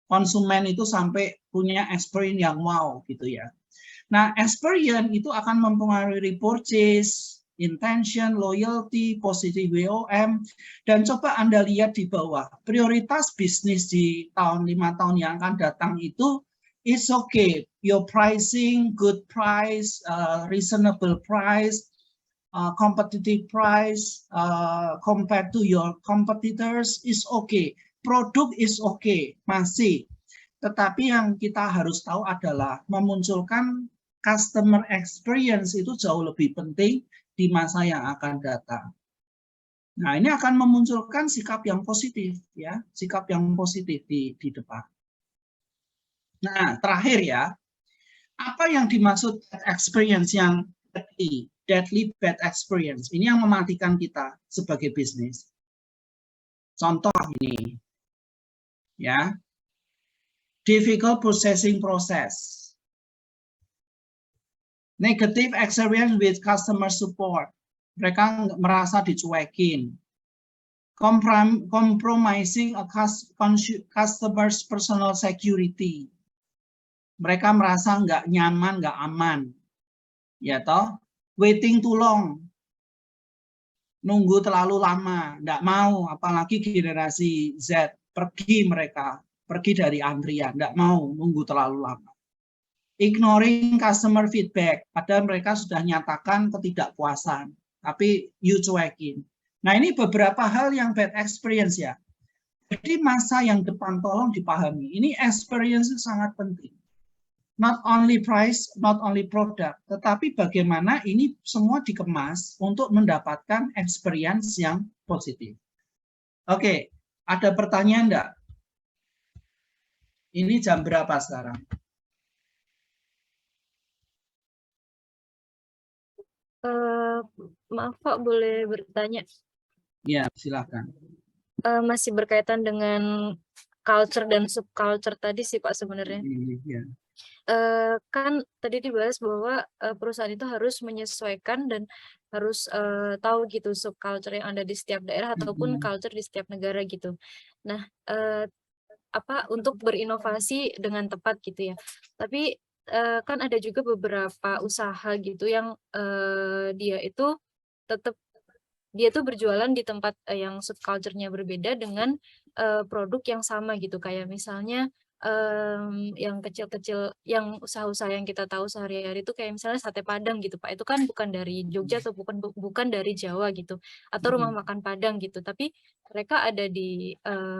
Konsumen itu sampai punya experience yang wow gitu ya. Nah, experience itu akan mempengaruhi purchase, intention, loyalty, positive WOM, dan coba Anda lihat di bawah, prioritas bisnis di 5 tahun yang akan datang itu, it's okay, your pricing, good price, reasonable price, competitive price, compared to your competitors is okay. Produk is okay, masih. Tetapi yang kita harus tahu adalah memunculkan customer experience itu jauh lebih penting di masa yang akan datang. Nah, ini akan memunculkan sikap yang positif, ya, sikap yang positif di depan. Nah, terakhir ya, apa yang dimaksud bad experience yang deadly bad experience? Ini yang mematikan kita sebagai bisnis. Contoh ini, ya, difficult processing process, negative experience with customer support, mereka merasa dicuekin, compromising a customer's personal security, mereka merasa nggak nyaman, nggak aman, ya toh, waiting too long, nunggu terlalu lama, nggak mau, apalagi generasi Z, mereka pergi dari antrian, nggak mau nunggu terlalu lama. Ignoring customer feedback, padahal mereka sudah nyatakan ketidakpuasan, tapi you cuekin. Nah, ini beberapa hal yang bad experience ya. Jadi masa yang depan tolong dipahami, ini experience sangat penting. Not only price, not only product, tetapi bagaimana ini semua dikemas untuk mendapatkan experience yang positif. Oke, ada pertanyaan enggak? Ini jam berapa sekarang? Maaf Pak, boleh bertanya? Ya, silakan. Masih berkaitan dengan culture dan subculture tadi sih Pak sebenarnya. Ya. Kan tadi dibahas bahwa perusahaan itu harus menyesuaikan dan harus tahu gitu subculture yang ada di setiap daerah ataupun culture di setiap negara gitu. Nah, untuk berinovasi dengan tepat gitu ya. Tapi kan ada juga beberapa usaha gitu yang dia itu tetap dia tuh berjualan di tempat yang subculture-nya berbeda dengan produk yang sama gitu, kayak misalnya yang kecil-kecil, yang usaha-usaha yang kita tahu sehari-hari itu kayak misalnya sate Padang gitu Pak, itu kan bukan dari Jogja atau bukan dari Jawa gitu, atau rumah makan Padang gitu, tapi mereka ada di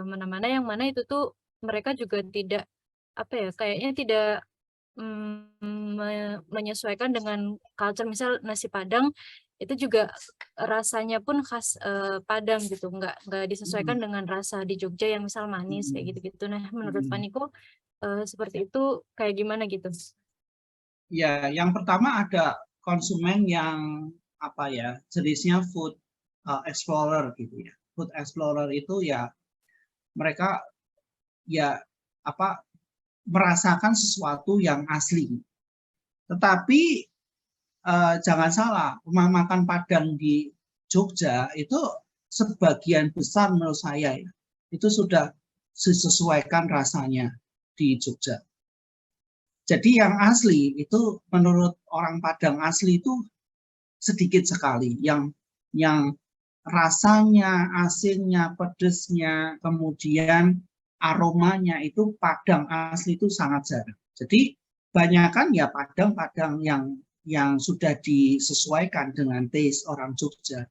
mana-mana, yang mana itu tuh mereka juga tidak kayaknya tidak menyesuaikan dengan culture. Misal nasi Padang itu juga rasanya pun khas Padang gitu, nggak disesuaikan dengan rasa di Jogja yang misal manis kayak gitu-gitu. Nah, menurut Pak Niko seperti itu kayak gimana gitu? Ya, yang pertama ada konsumen yang jenisnya food explorer gitu ya. Food explorer itu ya mereka ya merasakan sesuatu yang asli. Tetapi jangan salah, rumah makan Padang di Jogja itu sebagian besar menurut saya ya, itu sudah disesuaikan rasanya di Jogja. Jadi yang asli itu menurut orang Padang asli itu sedikit sekali, yang rasanya, asinnya, pedesnya, kemudian aromanya itu Padang asli itu sangat jarang. Jadi banyakkan ya Padang yang sudah disesuaikan dengan taste orang Jogja.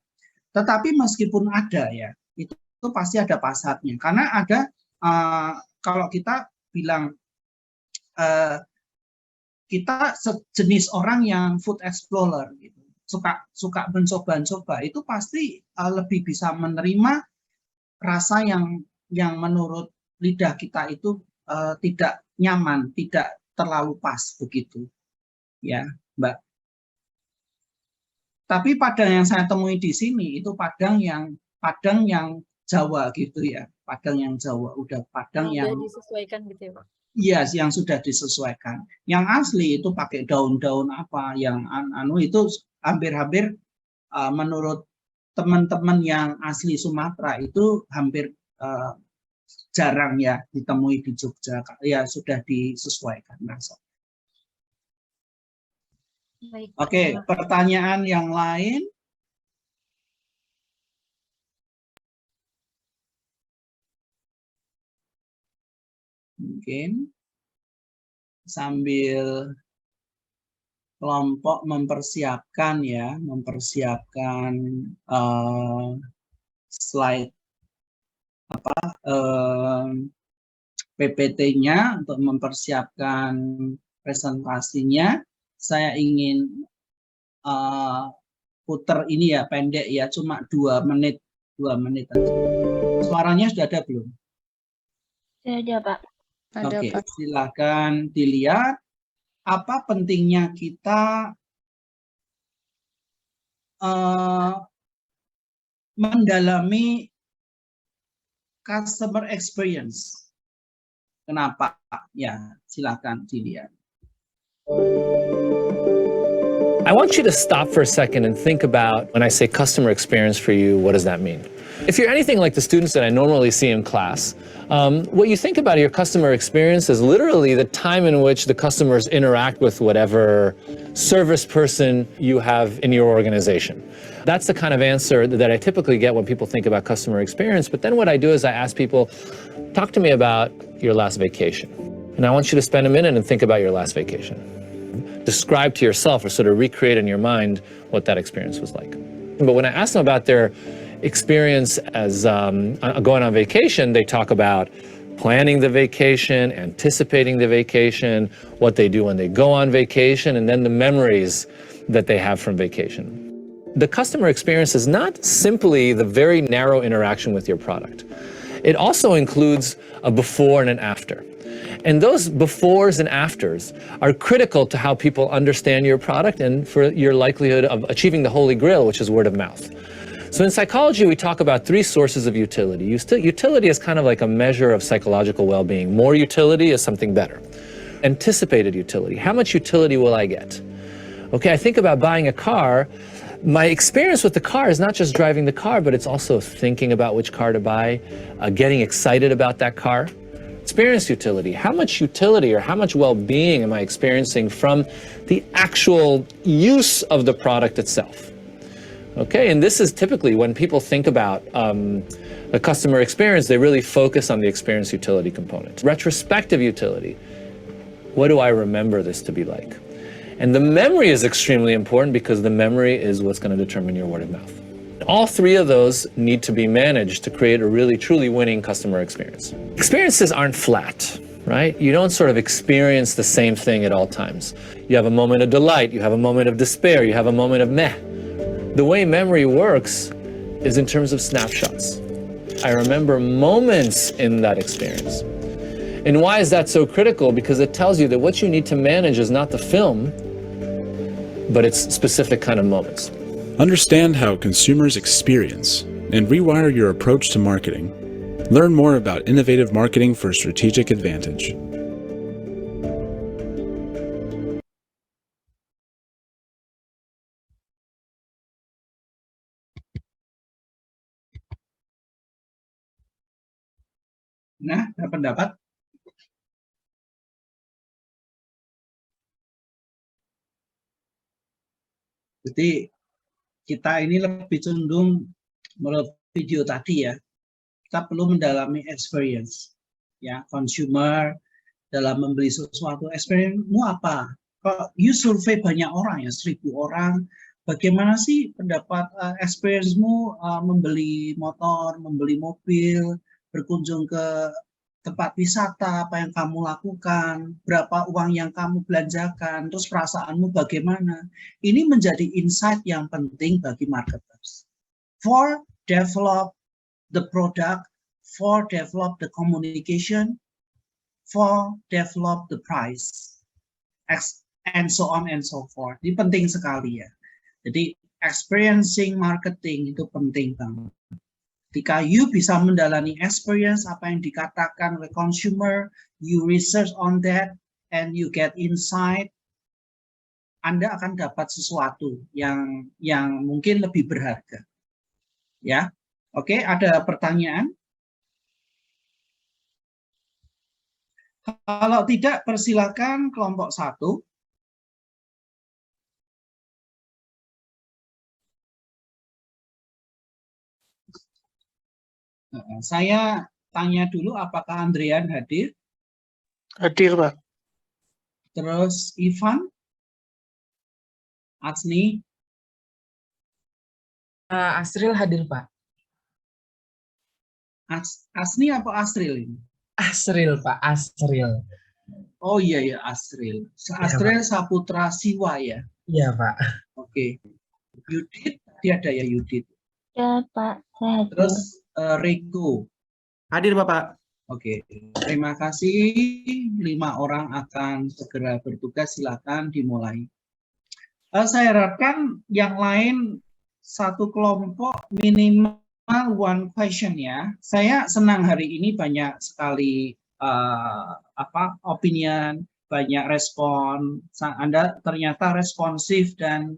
Tetapi meskipun ada ya, itu pasti ada pasarnya. Karena ada kalau kita bilang kita sejenis orang yang food explorer gitu, suka mencoba-coba, itu pasti lebih bisa menerima rasa yang menurut lidah kita itu tidak nyaman, tidak terlalu pas begitu, ya Mbak. Tapi Padang yang saya temui di sini itu Padang yang Jawa gitu ya, Padang yang Jawa, udah Padang yang disesuaikan gitu ya Pak? Iya, yang sudah disesuaikan. Yang asli itu pakai daun-daun apa, yang itu hampir-hampir menurut teman-teman yang asli Sumatera itu hampir jarang ya ditemui di Jogja, ya sudah disesuaikan. Baik, Oke, pertanyaan yang lain? Mungkin sambil kelompok mempersiapkan slide PPT-nya untuk mempersiapkan presentasinya. Saya ingin puter ini ya, pendek ya, cuma 2 menit 2 menit aja. Suaranya sudah ada belum? Sudah ada, Pak. Ada, Oke, Pak. silakan dilihat apa pentingnya kita mendalami customer experience. Kenapa? Ya, silakan dilihat. I want you to stop for a second and think about when I say customer experience for you, what does that mean? If you're anything like the students that I normally see in class, what you think about your customer experience is literally the time in which the customers interact with whatever service person you have in your organization. That's the kind of answer that I typically get when people think about customer experience. But then what I do is I ask people, talk to me about your last vacation. And I want you to spend a minute and think about your last vacation. Describe to yourself or sort of recreate in your mind what that experience was like. But when I ask them about their experience as going on vacation, they talk about planning the vacation, anticipating the vacation, what they do when they go on vacation, and then the memories that they have from vacation. The customer experience is not simply the very narrow interaction with your product. It also includes a before and an after. And those befores and afters are critical to how people understand your product and for your likelihood of achieving the holy grail, which is word of mouth. So in psychology, we talk about 3 sources of utility. Utility is kind of like a measure of psychological well-being. More utility is something better. Anticipated utility. How much utility will I get? Okay, I think about buying a car. My experience with the car is not just driving the car, but it's also thinking about which car to buy, getting excited about that car. Experience utility. How much utility or how much well-being am I experiencing from the actual use of the product itself? Okay, and this is typically when people think about the customer experience, they really focus on the experience utility component. Retrospective utility. What do I remember this to be like? And the memory is extremely important because the memory is what's going to determine your word of mouth. All 3 of those need to be managed to create a really truly winning customer experience. Experiences aren't flat, right? You don't sort of experience the same thing at all times. You have a moment of delight, you have a moment of despair, you have a moment of meh. The way memory works is in terms of snapshots. I remember moments in that experience. And why is that so critical? Because it tells you that what you need to manage is not the film, but it's specific kind of moments. Understand how consumers experience and rewire your approach to marketing. Learn more about innovative marketing for strategic advantage. Nah, ada pendapat? Jadi kita ini lebih cenderung menurut video tadi ya, kita perlu mendalami experience ya, consumer dalam membeli sesuatu. Experience-mu apa? Kalau you survei banyak orang ya, 1.000 orang, bagaimana sih pendapat experience-mu membeli motor, membeli mobil, berkunjung ke tempat wisata, apa yang kamu lakukan, berapa uang yang kamu belanjakan, terus perasaanmu bagaimana. Ini menjadi insight yang penting bagi marketers. For develop the product, for develop the communication, for develop the price, and so on and so forth. Ini penting sekali ya. Jadi experiencing marketing itu penting banget. Ketika you bisa mendalami experience apa yang dikatakan oleh consumer, you research on that, and you get insight, Anda akan dapat sesuatu yang mungkin lebih berharga. Ya, oke, ada pertanyaan? Kalau tidak, persilakan kelompok 1. Saya tanya dulu apakah Andrian hadir? Hadir, Pak. Terus Ivan? Asni? Asril hadir, Pak. Asni apa Asril ini? Asril, Pak. Asril. Oh iya ya, Asril. Asril Saputra Siwa ya? Iya, Pak. Oke. Yudit, tadi ada ya Yudit? Ya, Pak. Saya hadir. Terus Riko. Hadir, Bapak. Oke, terima kasih. 5 orang akan segera bertugas, silakan dimulai. Saya harapkan yang lain satu kelompok minimal one question ya. Saya senang hari ini banyak sekali opinion, banyak respon. Anda ternyata responsif dan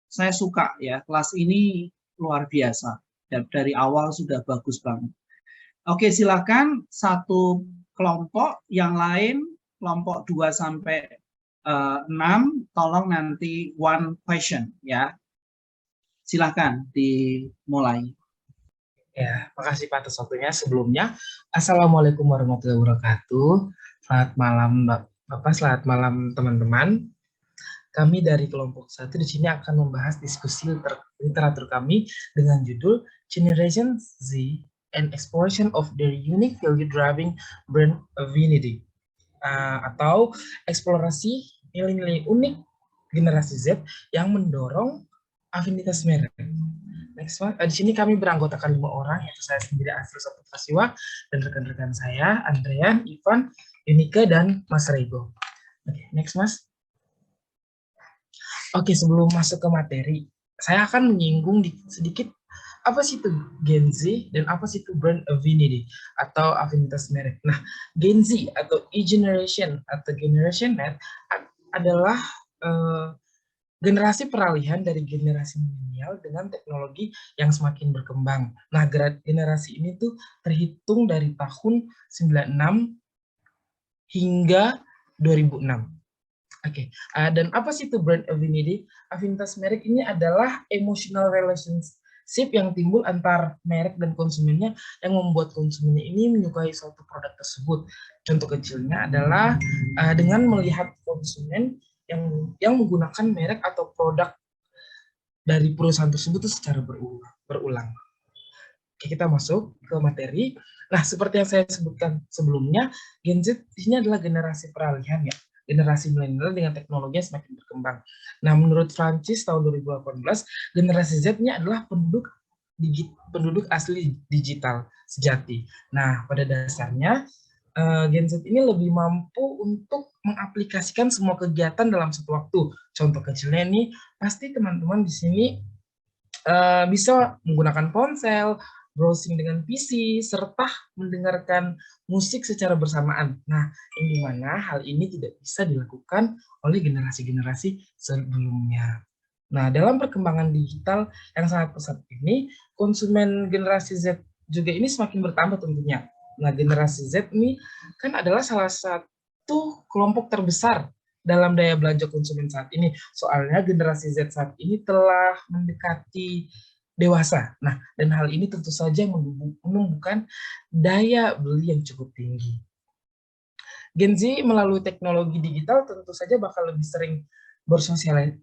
saya suka ya. Kelas ini luar biasa. Dari awal sudah bagus banget. Oke, silakan satu kelompok, yang lain kelompok 2 sampai 6, tolong nanti one question ya. Silakan dimulai. Ya, makasih Pak atas waktunya. Sebelumnya, Assalamualaikum warahmatullahi wabarakatuh. Selamat malam Bapak, selamat malam teman-teman. Kami dari kelompok 1 di sini akan membahas diskusi literatur kami dengan judul Generation Z and Exploration of Their Unique Value Driving Brand Affinity, atau eksplorasi nilai-nilai unik generasi Z yang mendorong afinitas merek. Next one. Di sini kami beranggotakan 5 orang, yaitu saya sendiri Asri Soputasiwa dan rekan-rekan saya Andrean, Ivan, Yunika, dan Mas Rego. Oke, next Mas. Oke, sebelum masuk ke materi, saya akan menyinggung sedikit apa sih itu Gen Z dan apa sih itu brand affinity atau afinitas merek. Nah, Gen Z atau E-generation atau Generation Z adalah generasi peralihan dari generasi milenial dengan teknologi yang semakin berkembang. Nah, generasi ini tuh terhitung dari tahun 96 hingga 2006. Oke, dan apa sih itu brand affinity? Afinitas merek ini adalah emotional relationship yang timbul antar merek dan konsumennya yang membuat konsumennya ini menyukai suatu produk tersebut. Contoh kecilnya adalah dengan melihat konsumen yang menggunakan merek atau produk dari perusahaan tersebut secara berulang. Oke, kita masuk ke materi. Nah, seperti yang saya sebutkan sebelumnya, Gen Z ini adalah generasi peralihan ya. Generasi milenial dengan teknologi yang semakin berkembang. Nah, menurut Francis tahun 2018, generasi Z ini adalah penduduk asli digital sejati. Nah, pada dasarnya Gen Z ini lebih mampu untuk mengaplikasikan semua kegiatan dalam satu waktu. Contoh kecilnya ini, pasti teman-teman di sini bisa menggunakan ponsel, browsing dengan PC, serta mendengarkan musik secara bersamaan. Nah, yang dimana hal ini tidak bisa dilakukan oleh generasi-generasi sebelumnya. Nah, dalam perkembangan digital yang sangat pesat ini, konsumen generasi Z juga ini semakin bertambah tentunya. Nah, generasi Z ini kan adalah salah satu kelompok terbesar dalam daya belanja konsumen saat ini. Soalnya generasi Z saat ini telah mendekati dewasa. Nah, dan hal ini tentu saja menumbuhkan daya beli yang cukup tinggi. Gen Z melalui teknologi digital tentu saja bakal lebih sering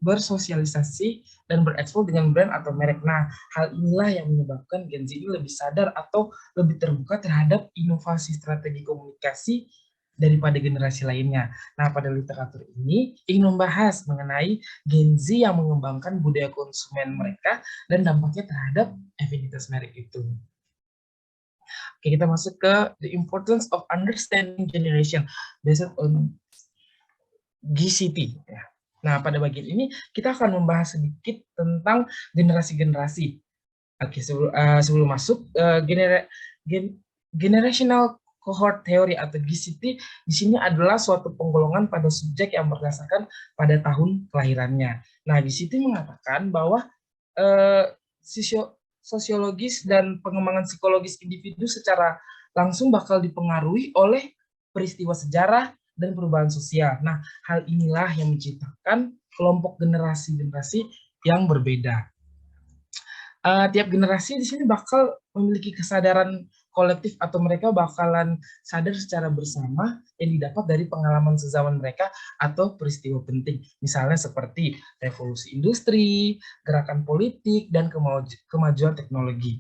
bersosialisasi dan berekspor dengan brand atau merek. Nah, hal inilah yang menyebabkan Gen Z ini lebih sadar atau lebih terbuka terhadap inovasi strategi komunikasi daripada generasi lainnya. Nah, pada literatur ini ingin membahas mengenai Gen Z yang mengembangkan budaya konsumen mereka dan dampaknya terhadap afinitas merek itu. Oke, kita masuk ke the importance of understanding generation based on GCT. Nah, pada bagian ini kita akan membahas sedikit tentang generasi-generasi. Oke, sebelum masuk generational cohort theory atau GCT di sini adalah suatu penggolongan pada subjek yang berdasarkan pada tahun kelahirannya. Nah, GCT mengatakan bahwa sosiologis dan pengembangan psikologis individu secara langsung bakal dipengaruhi oleh peristiwa sejarah dan perubahan sosial. Nah, hal inilah yang menciptakan kelompok generasi-generasi yang berbeda. Tiap generasi di sini bakal memiliki kesadaran kolektif atau mereka bakalan sadar secara bersama yang didapat dari pengalaman sezaman mereka atau peristiwa penting. Misalnya seperti revolusi industri, gerakan politik, dan kemajuan teknologi.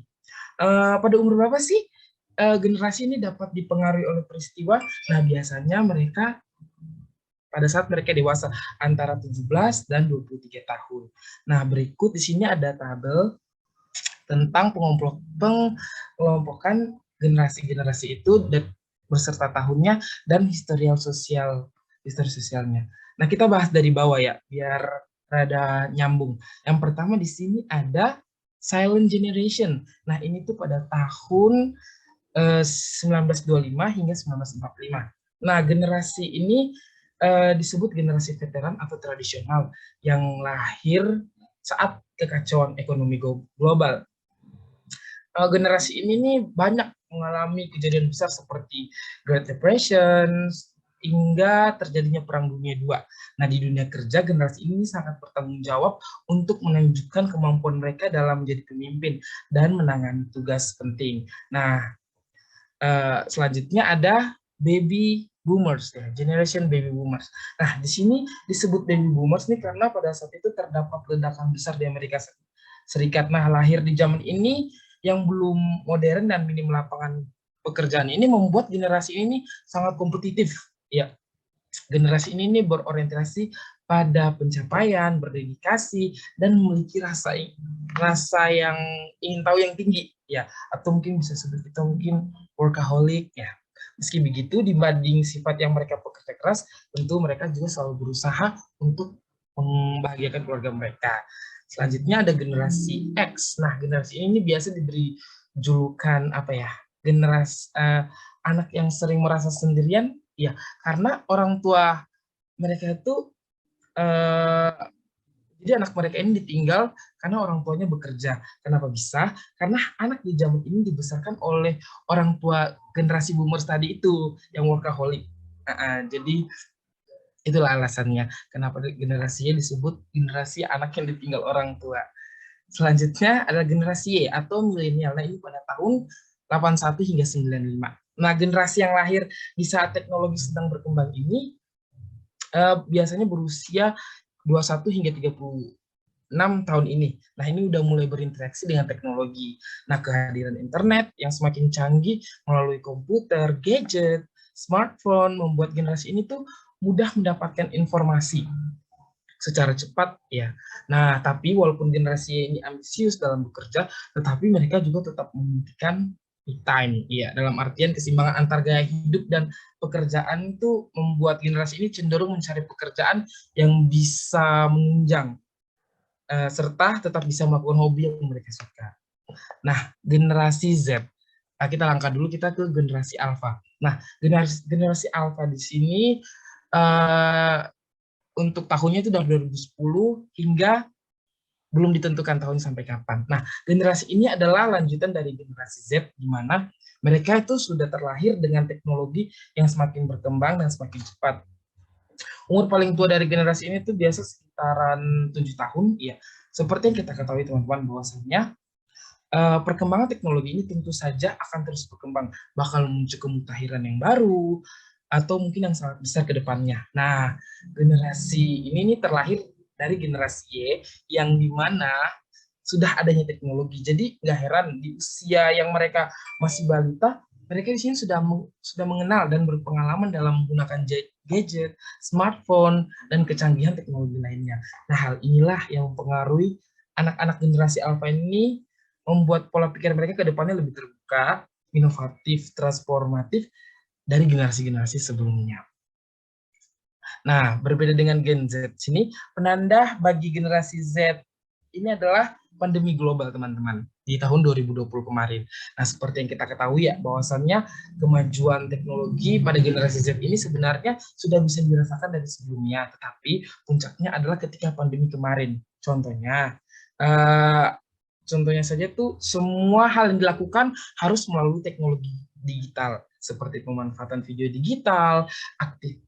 Pada umur berapa sih generasi ini dapat dipengaruhi oleh peristiwa? Nah, biasanya mereka pada saat mereka dewasa antara 17 dan 23 tahun. Nah, berikut di sini ada tabel tentang pengelompokan generasi-generasi itu dan beserta tahunnya dan histori sosialnya. Nah, kita bahas dari bawah ya, biar rada nyambung. Yang pertama di sini ada silent generation. Nah, ini tuh pada tahun 1925 hingga 1945. Nah, generasi ini disebut generasi veteran atau tradisional yang lahir saat kekacauan ekonomi global. Generasi ini nih banyak mengalami kejadian besar seperti Great Depression hingga terjadinya Perang Dunia II. Nah, di dunia kerja generasi ini sangat bertanggung jawab untuk menunjukkan kemampuan mereka dalam menjadi pemimpin dan menangani tugas penting. Nah, selanjutnya ada baby boomers ya, generation baby boomers. Nah, di sini disebut baby boomers nih karena pada saat itu terdapat ledakan besar di Amerika Serikat. Nah, lahir di zaman ini yang belum modern dan minim lapangan pekerjaan ini membuat generasi ini sangat kompetitif ya. Generasi ini berorientasi pada pencapaian, berdedikasi, dan memiliki rasa yang ingin tahu yang tinggi ya, atau mungkin bisa sebut kita mungkin workaholic ya. Meski begitu, dibanding sifat yang mereka bekerja keras, tentu mereka juga selalu berusaha untuk membahagiakan keluarga mereka. Selanjutnya ada generasi X. Nah, generasi ini biasa diberi julukan apa ya? Generasi anak yang sering merasa sendirian, ya, karena orang tua mereka itu jadi anak mereka ini ditinggal karena orang tuanya bekerja. Kenapa bisa? Karena anak di zaman ini dibesarkan oleh orang tua generasi boomers tadi itu yang workaholic. Jadi itulah alasannya kenapa generasinya disebut generasi anak yang ditinggal orang tua. Selanjutnya ada generasi Y atau milenial. Nah, ini pada tahun 81 hingga 95. Nah, generasi yang lahir di saat teknologi sedang berkembang ini biasanya berusia 21 hingga 36 tahun ini. Nah, ini udah mulai berinteraksi dengan teknologi. Nah, kehadiran internet yang semakin canggih melalui komputer, gadget, smartphone membuat generasi ini tuh mudah mendapatkan informasi secara cepat ya. Nah, tapi walaupun generasi ini ambisius dalam bekerja, tetapi mereka juga tetap memimpikan me time ya. Dalam artian keseimbangan antar gaya hidup dan pekerjaan itu membuat generasi ini cenderung mencari pekerjaan yang bisa menunjang serta tetap bisa melakukan hobi yang mereka suka. Nah, generasi Z. Nah, kita langkah dulu kita ke generasi alpha. Nah, generasi alpha di sini untuk tahunnya itu dari 2010 hingga belum ditentukan tahun sampai kapan. Nah, generasi ini adalah lanjutan dari generasi Z, di mana mereka itu sudah terlahir dengan teknologi yang semakin berkembang dan semakin cepat. Umur paling tua dari generasi ini tuh biasa sekitaran 7 tahun, ya. Seperti yang kita ketahui teman-teman bahwasanya perkembangan teknologi ini tentu saja akan terus berkembang, bakal muncul kemutahiran yang baru, atau mungkin yang sangat besar ke depannya. Nah, generasi ini terlahir dari generasi Y yang dimana sudah adanya teknologi. Jadi nggak heran di usia yang mereka masih balita, mereka di sini sudah mengenal dan berpengalaman dalam menggunakan gadget, smartphone, dan kecanggihan teknologi lainnya. Nah, hal inilah yang mempengaruhi anak-anak generasi alpha ini membuat pola pikir mereka ke depannya lebih terbuka, inovatif, transformatif, dari generasi-generasi sebelumnya. Nah, berbeda dengan Gen Z sini, penanda bagi generasi Z ini adalah pandemi global, teman-teman, di tahun 2020 kemarin. Nah, seperti yang kita ketahui ya, bahwasannya kemajuan teknologi pada generasi Z ini sebenarnya sudah bisa dirasakan dari sebelumnya, tetapi puncaknya adalah ketika pandemi kemarin. Contohnya saja tuh semua hal yang dilakukan harus melalui teknologi digital, seperti pemanfaatan video digital,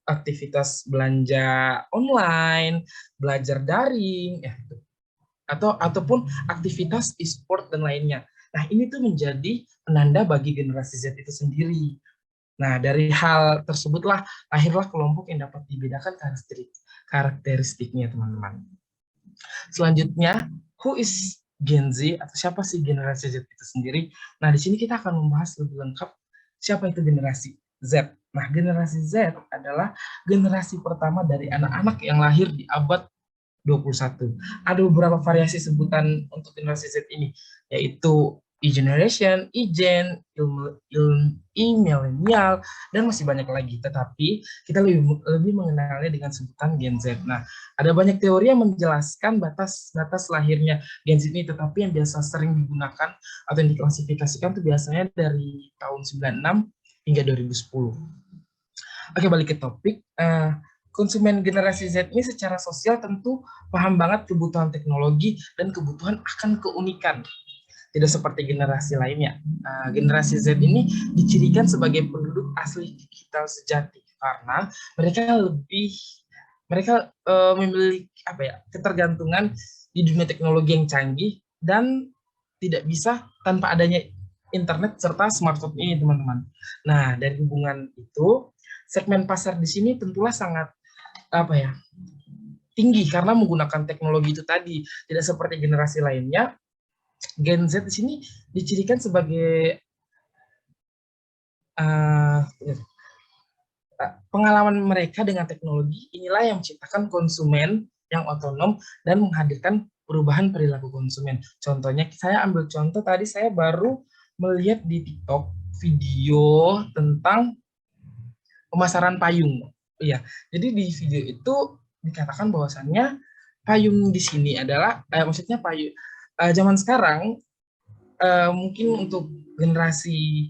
aktivitas belanja online, belajar daring, ya, ataupun aktivitas e-sport dan lainnya. Nah, ini tuh menjadi penanda bagi generasi Z itu sendiri. Nah, dari hal tersebutlah lahirlah kelompok yang dapat dibedakan karakteristiknya, teman-teman. Selanjutnya, who is Gen Z atau siapa sih generasi Z itu sendiri? Nah, di sini kita akan membahas lebih lengkap siapa itu generasi Z. Nah, generasi Z adalah generasi pertama dari anak-anak yang lahir di abad 2021. Ada beberapa variasi sebutan untuk generasi Z ini, yaitu E-generation, E-gen, E-millennial, dan masih banyak lagi. Tetapi kita lebih mengenalnya dengan sebutan Gen Z. Nah, ada banyak teori yang menjelaskan batas lahirnya Gen Z ini, tetapi yang biasa sering digunakan atau yang diklasifikasikan itu biasanya dari tahun 96 hingga 2010. Oke, balik ke topik. Konsumen generasi Z ini secara sosial tentu paham banget kebutuhan teknologi dan kebutuhan akan keunikan. Tidak seperti generasi lainnya. Generasi Z ini dicirikan sebagai penduduk asli digital sejati karena mereka memiliki ketergantungan di dunia teknologi yang canggih dan tidak bisa tanpa adanya internet serta smartphone ini, teman-teman. Nah, dari hubungan itu, segmen pasar di sini tentulah sangat tinggi karena menggunakan teknologi itu tadi. Tidak seperti generasi lainnya, Gen Z di sini dicirikan sebagai pengalaman mereka dengan teknologi inilah yang menciptakan konsumen yang otonom dan menghadirkan perubahan perilaku konsumen. Contohnya, saya ambil contoh tadi, saya baru melihat di TikTok video tentang pemasaran payung. Iya, jadi di video itu dikatakan bahwasannya payung di sini adalah, maksudnya payung zaman sekarang, mungkin untuk generasi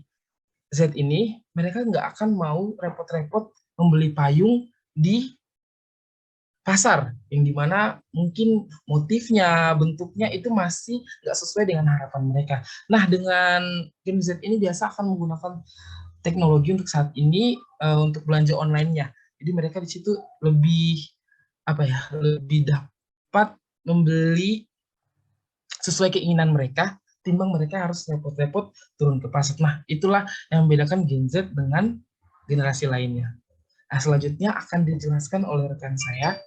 Z ini, mereka nggak akan mau repot-repot membeli payung di pasar, yang dimana mungkin motifnya, bentuknya itu masih nggak sesuai dengan harapan mereka. Nah, dengan Gen Z ini biasa akan menggunakan teknologi untuk saat ini untuk belanja online-nya. Jadi mereka di situ lebih lebih dapat membeli sesuai keinginan mereka, timbang mereka harus repot-repot turun ke pasar. Nah, itulah yang membedakan Gen Z dengan generasi lainnya. Nah, selanjutnya akan dijelaskan oleh rekan saya.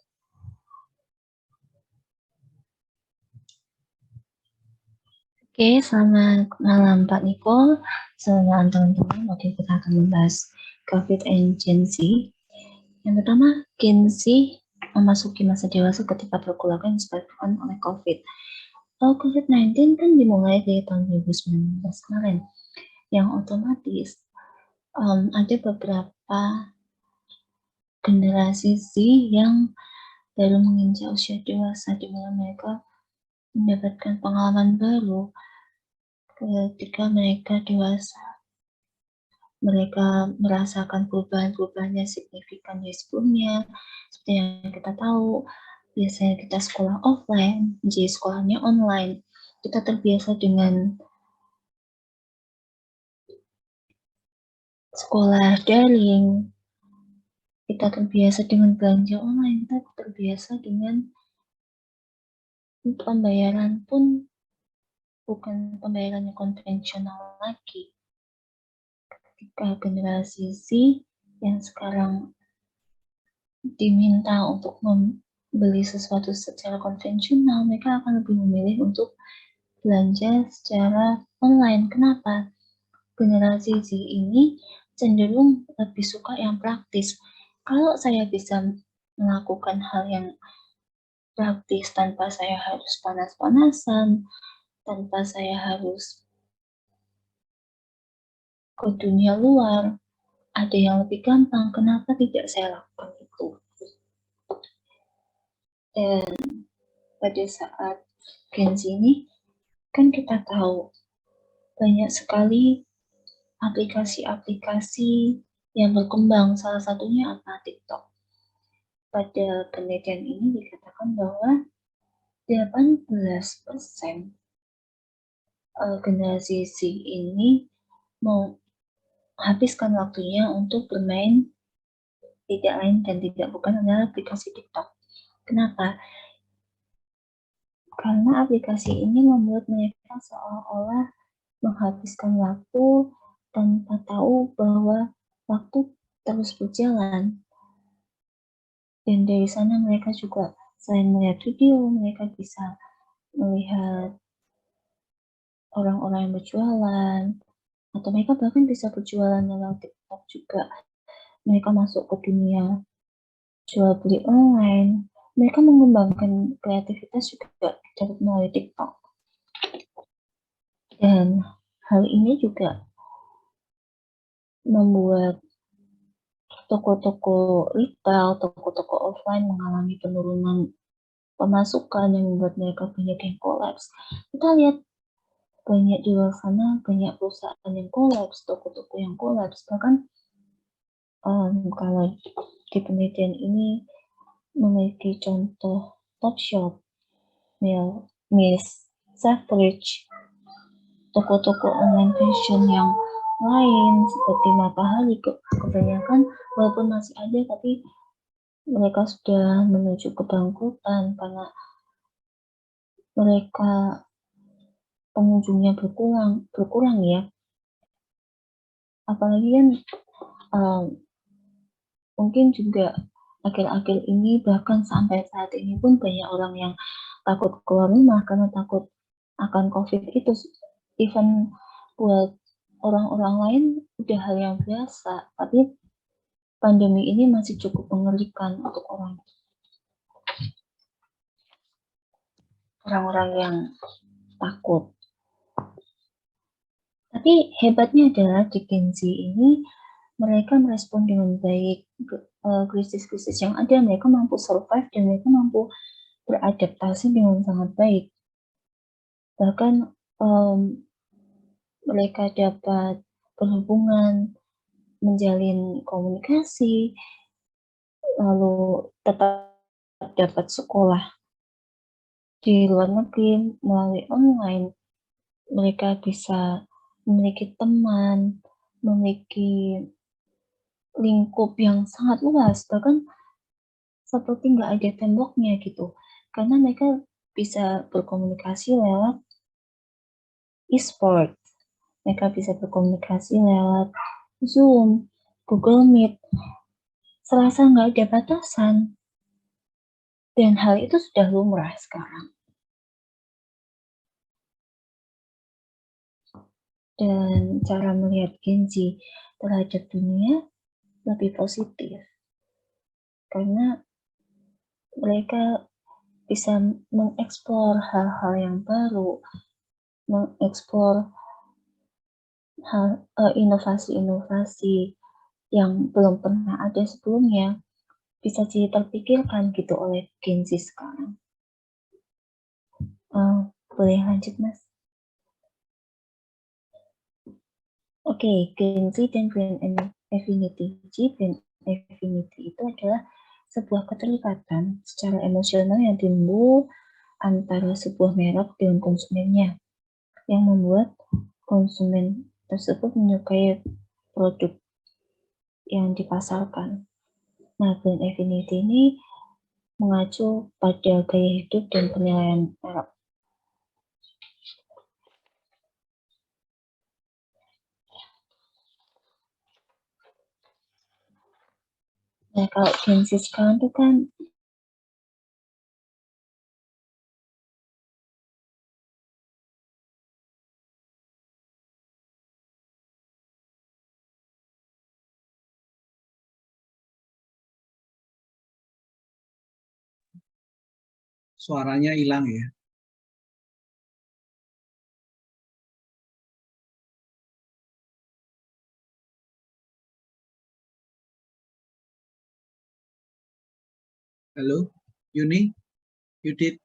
Oke, selamat malam Pak Niko. Selamat teman-teman. Oke, kita akan membahas COVID and Gen Z. Yang pertama, Gen Z memasuki masa dewasa ketika pergolakan yang disebabkan oleh COVID. COVID-19 kan dimulai dari tahun 2019 kemarin, yang otomatis ada beberapa generasi Z yang baru menginjak usia dewasa, di mana mereka mendapatkan pengalaman baru ketika mereka dewasa. Mereka merasakan perubahan-perubahan yang signifikan dari sebelumnya. Seperti yang kita tahu, biasanya kita sekolah offline, jadi sekolahnya online. Kita terbiasa dengan sekolah daring, kita terbiasa dengan belanja online, kita terbiasa dengan pembayaran pun bukan pembayaran yang konvensional lagi. Ketika generasi Z yang sekarang diminta untuk membeli sesuatu secara konvensional, mereka akan lebih memilih untuk belanja secara online. Kenapa? Generasi Z ini cenderung lebih suka yang praktis. Kalau saya bisa melakukan hal yang praktis tanpa saya harus panas-panasan, tanpa saya harus ke dunia luar, ada yang lebih gampang, kenapa tidak saya lakukan itu? Dan pada saat Gen Z ini, kan kita tahu banyak sekali aplikasi-aplikasi yang berkembang, salah satunya apa? TikTok. Pada penelitian ini dikatakan bahwa 18% generasi Z ini menghabiskan waktunya untuk bermain tidak lain dan tidak bukan adalah aplikasi TikTok. Kenapa? Karena aplikasi ini membuat mereka seolah-olah menghabiskan waktu tanpa tahu bahwa waktu terus berjalan. Dan dari sana mereka juga selain melihat video, mereka bisa melihat orang-orang yang berjualan, atau mereka bahkan bisa berjualan lewat TikTok juga. Mereka masuk ke dunia jual beli online, mereka mengembangkan kreativitas juga dapat melalui TikTok. Dan hal ini juga membuat toko-toko retail, toko-toko offline mengalami penurunan pemasukan yang membuat mereka banyak yang kolaps. Kita lihat banyak di luar sana, banyak perusahaan yang kolaps, toko-toko yang kolaps. Bahkan kalau di penelitian ini memiliki contoh Topshop, Miss Selfridge, toko-toko online fashion yang lain seperti Matahari kebanyakan walaupun masih ada tapi mereka sudah menuju kebangkrutan karena mereka pengunjungnya berkurang ya. Apalagi kan mungkin juga akhir-akhir ini bahkan sampai saat ini pun banyak orang yang takut keluar rumah karena takut akan COVID itu. Even buat orang-orang lain udah hal yang biasa, tapi pandemi ini masih cukup mengerikan untuk orang-orang yang takut. Tapi hebatnya adalah di Gen Z ini mereka merespon dengan baik krisis-krisis yang ada, mereka mampu survive dan mereka mampu beradaptasi dengan sangat baik. Bahkan mereka dapat berhubungan, menjalin komunikasi, lalu tetap dapat sekolah di luar negeri melalui online. Mereka bisa memiliki teman, memiliki lingkup yang sangat luas, bahkan seperti nggak ada temboknya gitu, karena mereka bisa berkomunikasi lewat e-sport, mereka bisa berkomunikasi lewat Zoom, Google Meet, serasa nggak ada batasan, dan hal itu sudah lumrah sekarang. Dan cara melihat Gen Z terhadap dunia lebih positif, karena mereka bisa mengeksplor hal-hal yang baru, mengeksplor inovasi-inovasi yang belum pernah ada sebelumnya, bisa jadi terpikirkan gitu oleh Gen Z sekarang. Boleh lanjut, Mas? Oke, Gen Z dan brand affinity. Brand affinity itu adalah sebuah keterikatan secara emosional yang timbul antara sebuah merek dengan konsumennya, yang membuat konsumen tersebut menyukai produk yang dipasarkan. Nah, brand affinity ini mengacu pada gaya hidup dan penilaian merek. Nah, kalau Gen Z sekarang tuh kan suaranya hilang ya. Halo, Yuni, Yudit.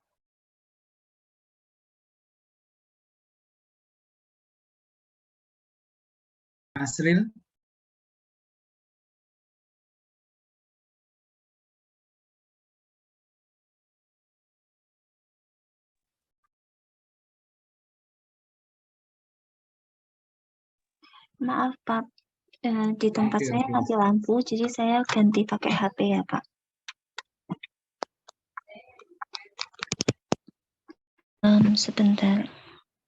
Asril. maaf Pak, di tempat saya mati lampu, jadi saya ganti pakai HP ya Pak. Sebentar,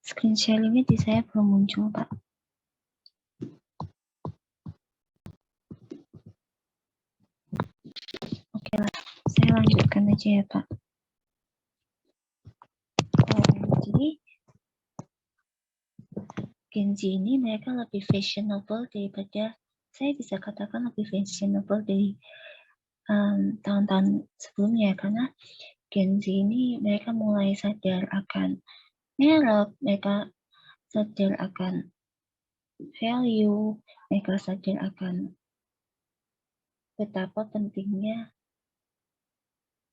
screen sharingnya di saya belum muncul Pak. Oke lah, saya lanjutkan aja ya Pak. Jadi Gen Z ini mereka lebih fashionable daripada, saya bisa katakan lebih fashionable tahun-tahun sebelumnya, karena Gen Z ini mereka mulai sadar akan merek, mereka sadar akan value, mereka sadar akan betapa pentingnya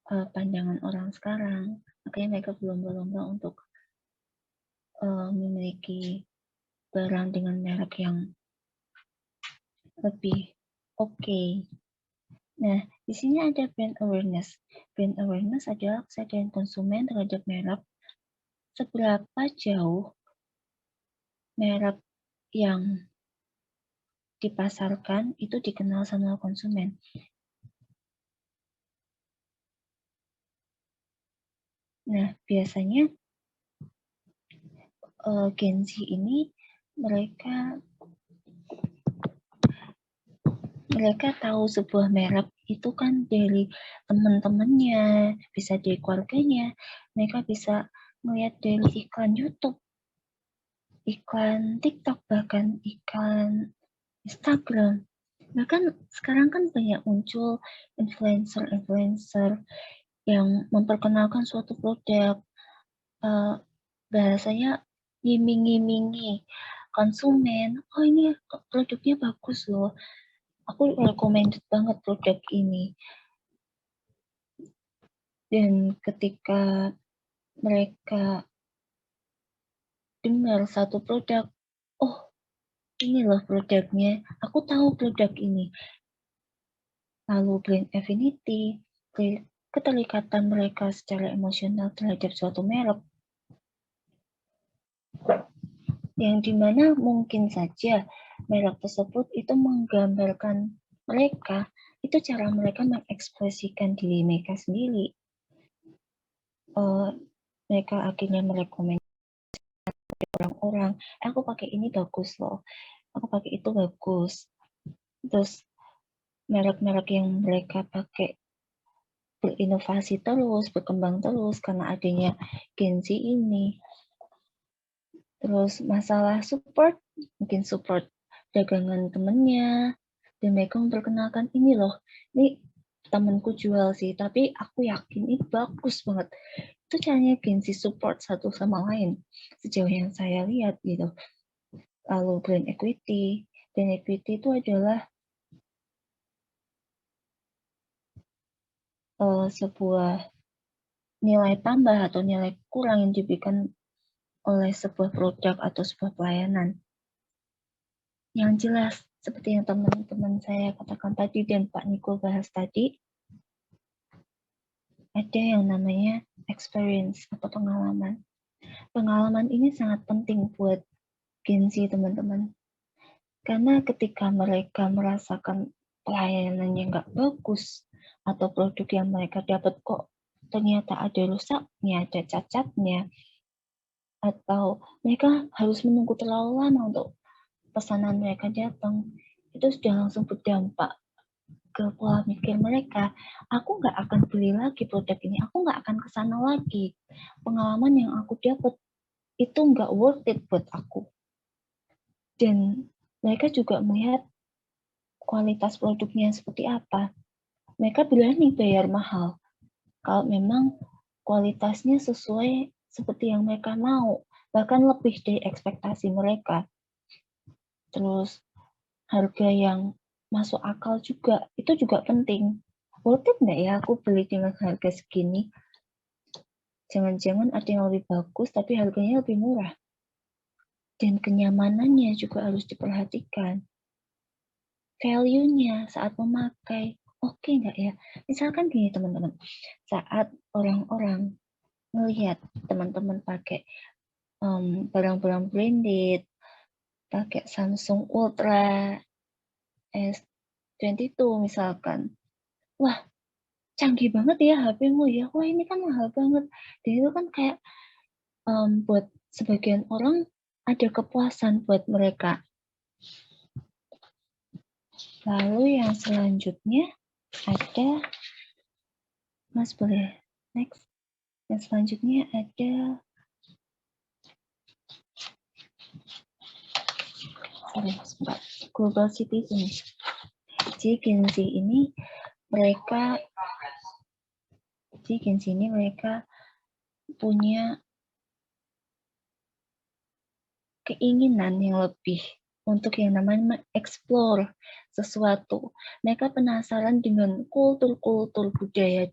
pandangan orang sekarang. Makanya mereka berlomba-lomba untuk memiliki barang dengan merek yang lebih oke. Nah, di sini ada brand awareness. Brand awareness adalah kesadaran konsumen terhadap merek. Seberapa jauh merek yang dipasarkan itu dikenal sama konsumen. Nah, biasanya Gen Z ini mereka tahu sebuah merek itu kan dari teman-temannya, bisa dari keluarganya, mereka bisa melihat dari iklan YouTube, iklan TikTok, bahkan iklan Instagram. Bahkan sekarang kan banyak muncul influencer-influencer yang memperkenalkan suatu produk, bahasanya ngiming-ngimingi konsumen, oh ini produknya bagus loh, aku recommended banget produk ini. Dan ketika mereka dengar satu produk, oh ini loh produknya, aku tahu produk ini. Lalu brand affinity, keterikatan mereka secara emosional terhadap suatu merek, yang dimana mungkin saja merek tersebut itu menggambarkan mereka, itu cara mereka mengekspresikan diri mereka sendiri. Mereka akhirnya merekomendasikan orang-orang, aku pakai ini bagus loh, aku pakai itu bagus. Terus merek-merek yang mereka pakai berinovasi terus, berkembang terus karena adanya Gen Z ini. Terus masalah support, mungkin support dagangan temennya, dan mereka memperkenalkan ini loh, ini temanku jual sih, tapi aku yakin ini bagus banget. Itu caranya Gen Z support satu sama lain, sejauh yang saya lihat gitu. Lalu brand equity itu adalah sebuah nilai tambah atau nilai kurang yang diberikan oleh sebuah produk atau sebuah pelayanan. Yang jelas, seperti yang teman-teman saya katakan tadi dan Pak Niko bahas tadi, ada yang namanya experience atau pengalaman. Pengalaman ini sangat penting buat Gen Z, teman-teman. Karena ketika mereka merasakan pelayanan yang nggak bagus, atau produk yang mereka dapat kok ternyata ada rusaknya, ada cacatnya, atau mereka harus menunggu terlalu lama untuk pesanan mereka datang, itu sudah langsung berdampak ke pola pikir mereka. Aku nggak akan beli lagi produk ini, aku nggak akan kesana lagi. Pengalaman yang aku dapat itu nggak worth it buat aku. Dan mereka juga melihat kualitas produknya seperti apa. Mereka berani bayar mahal kalau memang kualitasnya sesuai seperti yang mereka mau, bahkan lebih dari ekspektasi mereka. Terus harga yang masuk akal juga, itu juga penting. Worth it nggak ya aku beli dengan harga segini? Jangan-jangan ada yang lebih bagus tapi harganya lebih murah. Dan kenyamanannya juga harus diperhatikan. Value-nya saat memakai, oke nggak ya? Misalkan gini teman-teman, saat orang-orang melihat teman-teman pakai barang-barang branded, pakai Samsung Ultra S22 misalkan, wah canggih banget ya HP-mu ya, wah ini kan mahal banget. Dan itu kan kayak buat sebagian orang ada kepuasan buat mereka. Lalu yang selanjutnya ada, Mas boleh next. Yang selanjutnya ada global citizen. Jadi Gen Z ini mereka di Gen Z ini mereka punya keinginan yang lebih untuk yang namanya mengeksplor sesuatu. Mereka penasaran dengan kultur-kultur budaya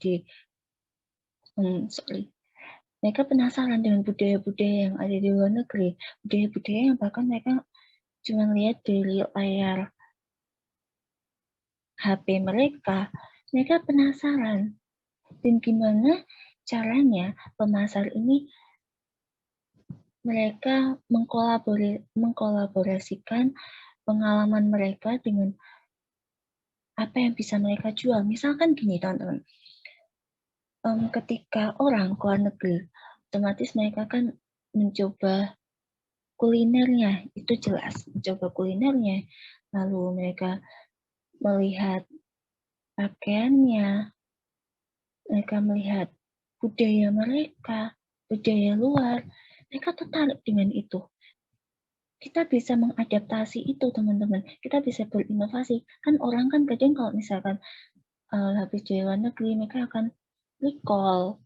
mereka penasaran dengan budaya-budaya yang ada di luar negeri, budaya-budaya yang bahkan mereka cuma lihat dari layar HP mereka. Mereka penasaran dan gimana caranya pemasar ini mereka mengkolaborasikan pengalaman mereka dengan apa yang bisa mereka jual. Misalkan gini teman-teman, ketika orang ke luar negeri, otomatis mereka kan mencoba kulinernya, itu jelas, mencoba kulinernya, lalu mereka melihat pakaiannya, mereka melihat budaya mereka, budaya luar, mereka tertarik dengan itu. Kita bisa mengadaptasi itu, teman-teman. Kita bisa berinovasi. Kan orang kan kadang kalau misalkan habis dari luar negeri, mereka akan recall.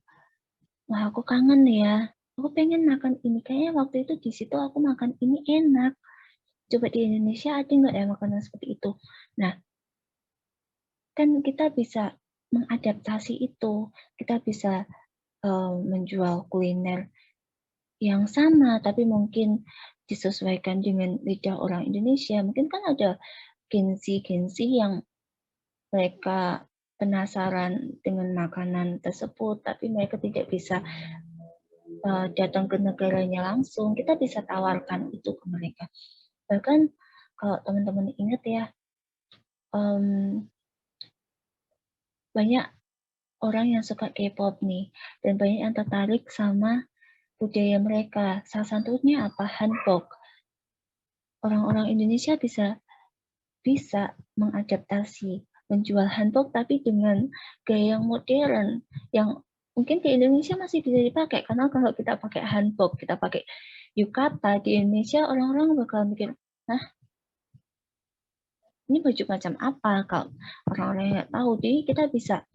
Wah, aku kangen ya. Aku pengen makan ini. Kayaknya waktu itu di situ aku makan ini enak. Coba di Indonesia ada nggak ya makanan seperti itu? Nah, kan kita bisa mengadaptasi itu. Kita bisa menjual kuliner yang sama, tapi mungkin disesuaikan dengan lidah orang Indonesia. Mungkin kan ada Gen Z yang mereka penasaran dengan makanan tersebut, tapi mereka tidak bisa datang ke negaranya langsung. Kita bisa tawarkan itu ke mereka. Bahkan kalau teman-teman ingat ya, banyak orang yang suka K-pop nih, dan banyak yang tertarik sama budaya mereka. Salah satunya apa? Hanbok. Orang-orang Indonesia bisa mengadaptasi, menjual hanbok tapi dengan gaya yang modern, yang mungkin di Indonesia masih bisa dipakai. Karena kalau kita pakai hanbok, kita pakai yukata di Indonesia, orang-orang bakal mikir, nah, ini baju macam apa? Kalau orang-orang nggak tahu, jadi kita bisa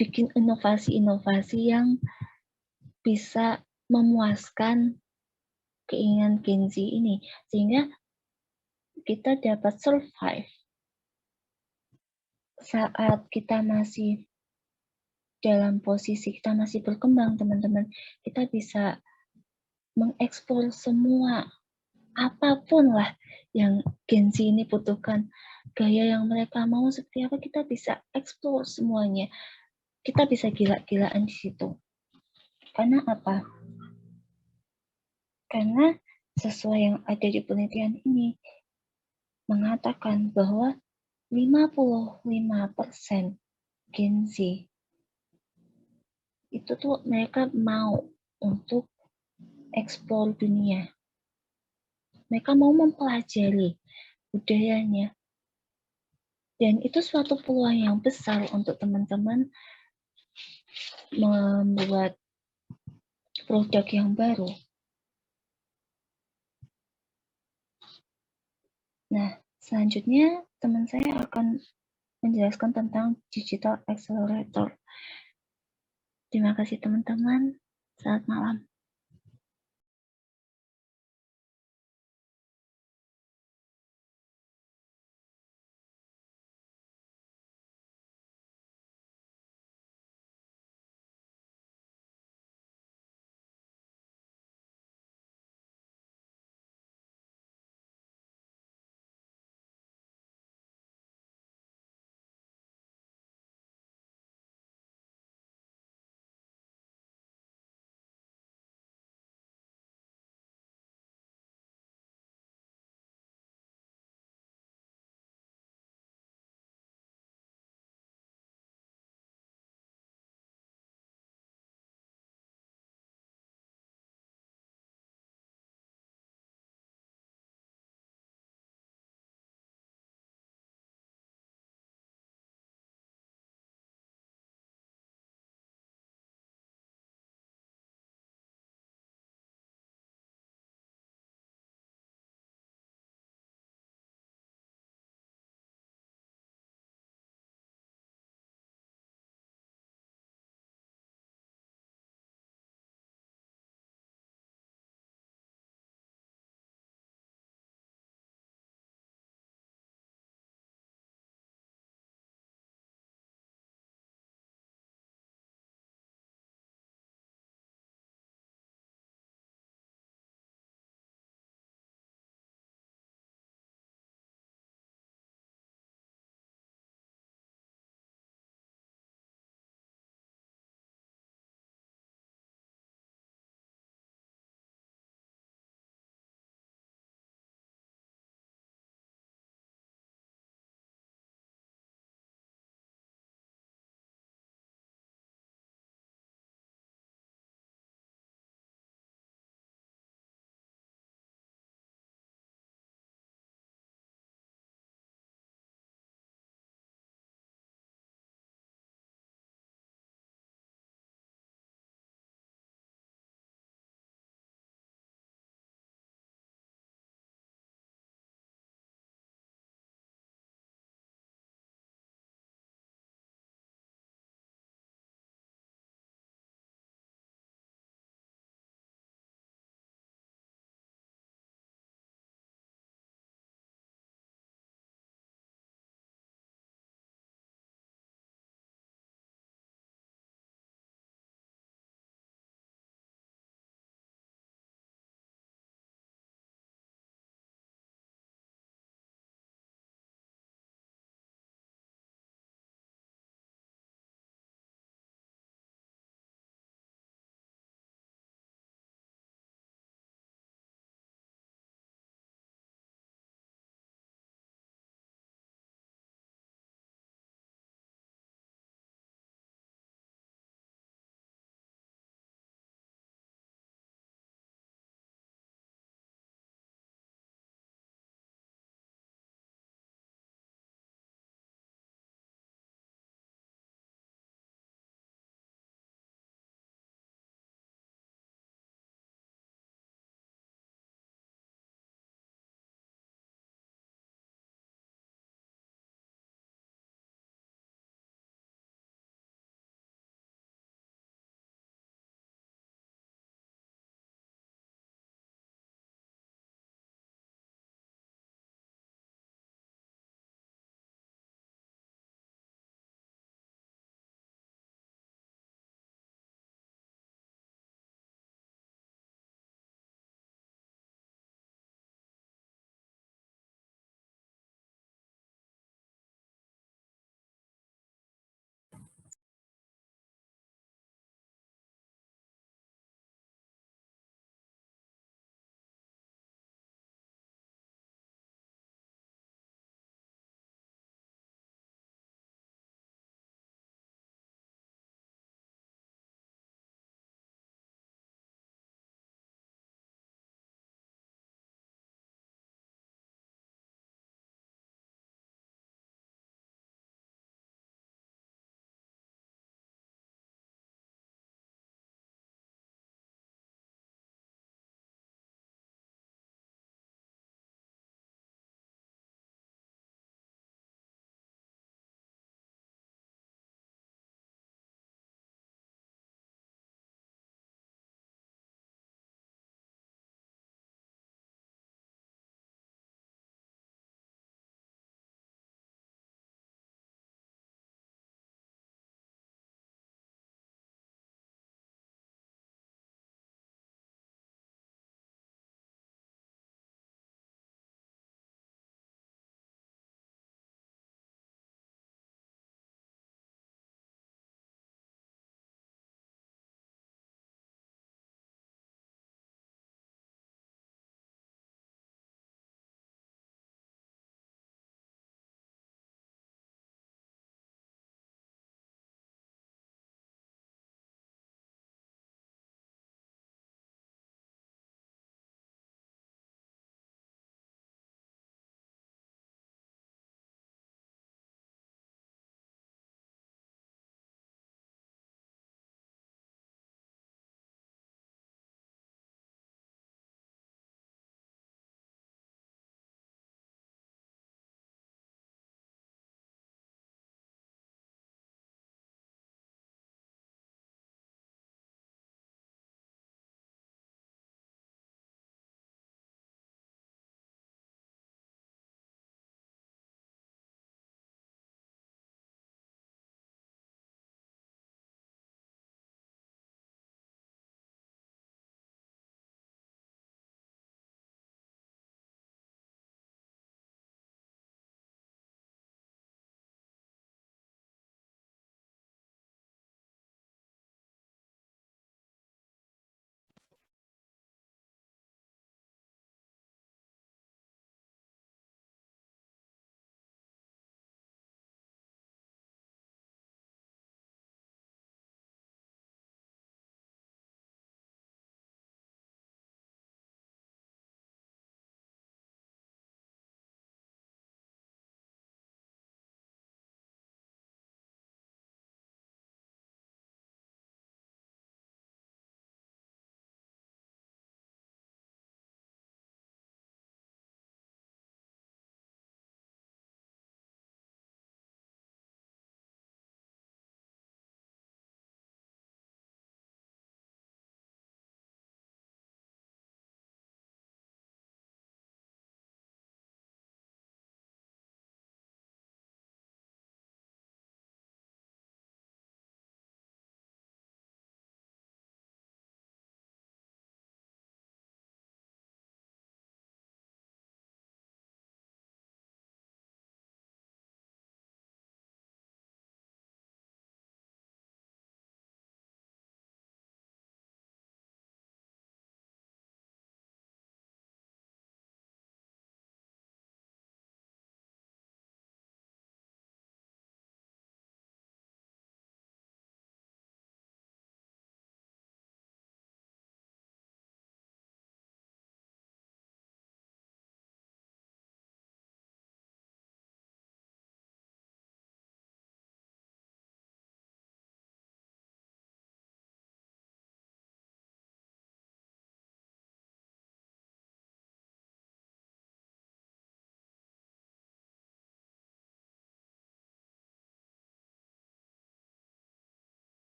bikin inovasi-inovasi yang bisa memuaskan keinginan Gen Z ini, sehingga kita dapat survive saat kita masih dalam posisi kita masih berkembang, teman-teman. Kita bisa mengeksplor semua apapun lah yang Gen Z ini butuhkan. Gaya yang mereka mau seperti apa, kita bisa eksplor semuanya. Kita bisa gila-gilaan di situ. Karena apa? Karena sesuai yang ada di penelitian ini mengatakan bahwa 55% Gen Z itu tuh mereka mau untuk eksplor dunia. Mereka mau mempelajari budayanya. Dan itu suatu peluang yang besar untuk teman-teman membuat produk yang baru. Nah, selanjutnya teman saya akan menjelaskan tentang Digital Accelerator. Terima kasih teman-teman. Selamat malam.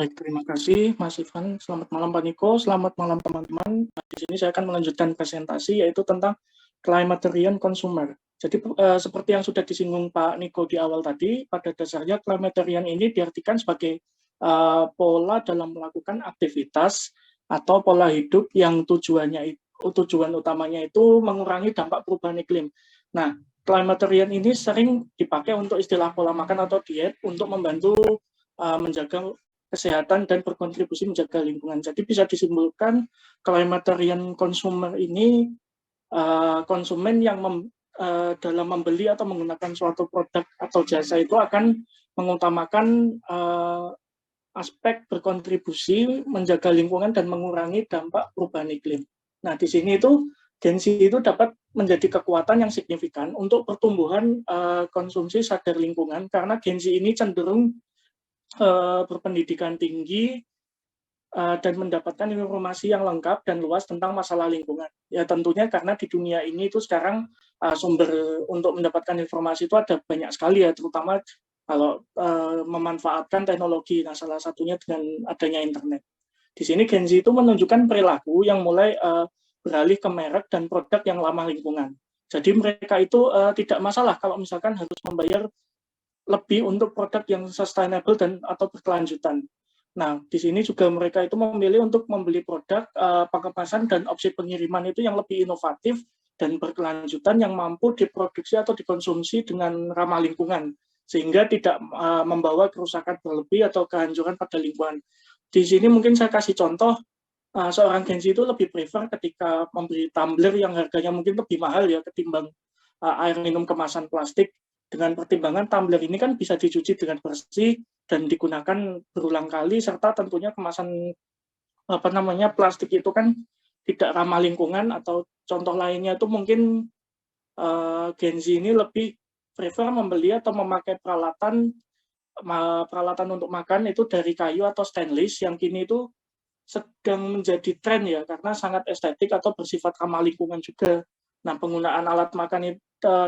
Baik, terima kasih Mas Ivan. Selamat malam Pak Niko, selamat malam teman-teman. Di sini saya akan melanjutkan presentasi yaitu tentang climatarian consumer. Jadi seperti yang sudah disinggung Pak Niko di awal tadi, pada dasarnya climatarian ini diartikan sebagai pola dalam melakukan aktivitas atau pola hidup yang tujuan utamanya itu mengurangi dampak perubahan iklim. Nah, climatarian ini sering dipakai untuk istilah pola makan atau diet untuk membantu menjaga kesehatan dan berkontribusi menjaga lingkungan. Jadi bisa disimpulkan climatarian consumer ini konsumen yang dalam membeli atau menggunakan suatu produk atau jasa itu akan mengutamakan aspek berkontribusi menjaga lingkungan dan mengurangi dampak perubahan iklim. Nah, di sini itu Gen Z itu dapat menjadi kekuatan yang signifikan untuk pertumbuhan konsumsi sadar lingkungan karena Gen Z ini cenderung berpendidikan tinggi dan mendapatkan informasi yang lengkap dan luas tentang masalah lingkungan. Ya tentunya karena di dunia ini itu sekarang sumber untuk mendapatkan informasi itu ada banyak sekali ya, terutama kalau memanfaatkan teknologi. Nah, salah satunya dengan adanya internet. Di sini Gen Z itu menunjukkan perilaku yang mulai beralih ke merek dan produk yang ramah lingkungan. Jadi mereka itu tidak masalah kalau misalkan harus membayar lebih untuk produk yang sustainable dan atau berkelanjutan. Nah, di sini juga mereka itu memilih untuk membeli produk pengemasan dan opsi pengiriman itu yang lebih inovatif dan berkelanjutan yang mampu diproduksi atau dikonsumsi dengan ramah lingkungan sehingga tidak membawa kerusakan berlebih atau kehancuran pada lingkungan. Di sini mungkin saya kasih contoh seorang Gen Z itu lebih prefer ketika membeli tumbler yang harganya mungkin lebih mahal ya ketimbang air minum kemasan plastik. Dengan pertimbangan tumbler ini kan bisa dicuci dengan bersih dan digunakan berulang kali serta tentunya kemasan plastik itu kan tidak ramah lingkungan atau contoh lainnya itu mungkin Gen Z ini lebih prefer membeli atau memakai peralatan untuk makan itu dari kayu atau stainless yang kini itu sedang menjadi tren ya karena sangat estetik atau bersifat ramah lingkungan juga. Nah, penggunaan alat makan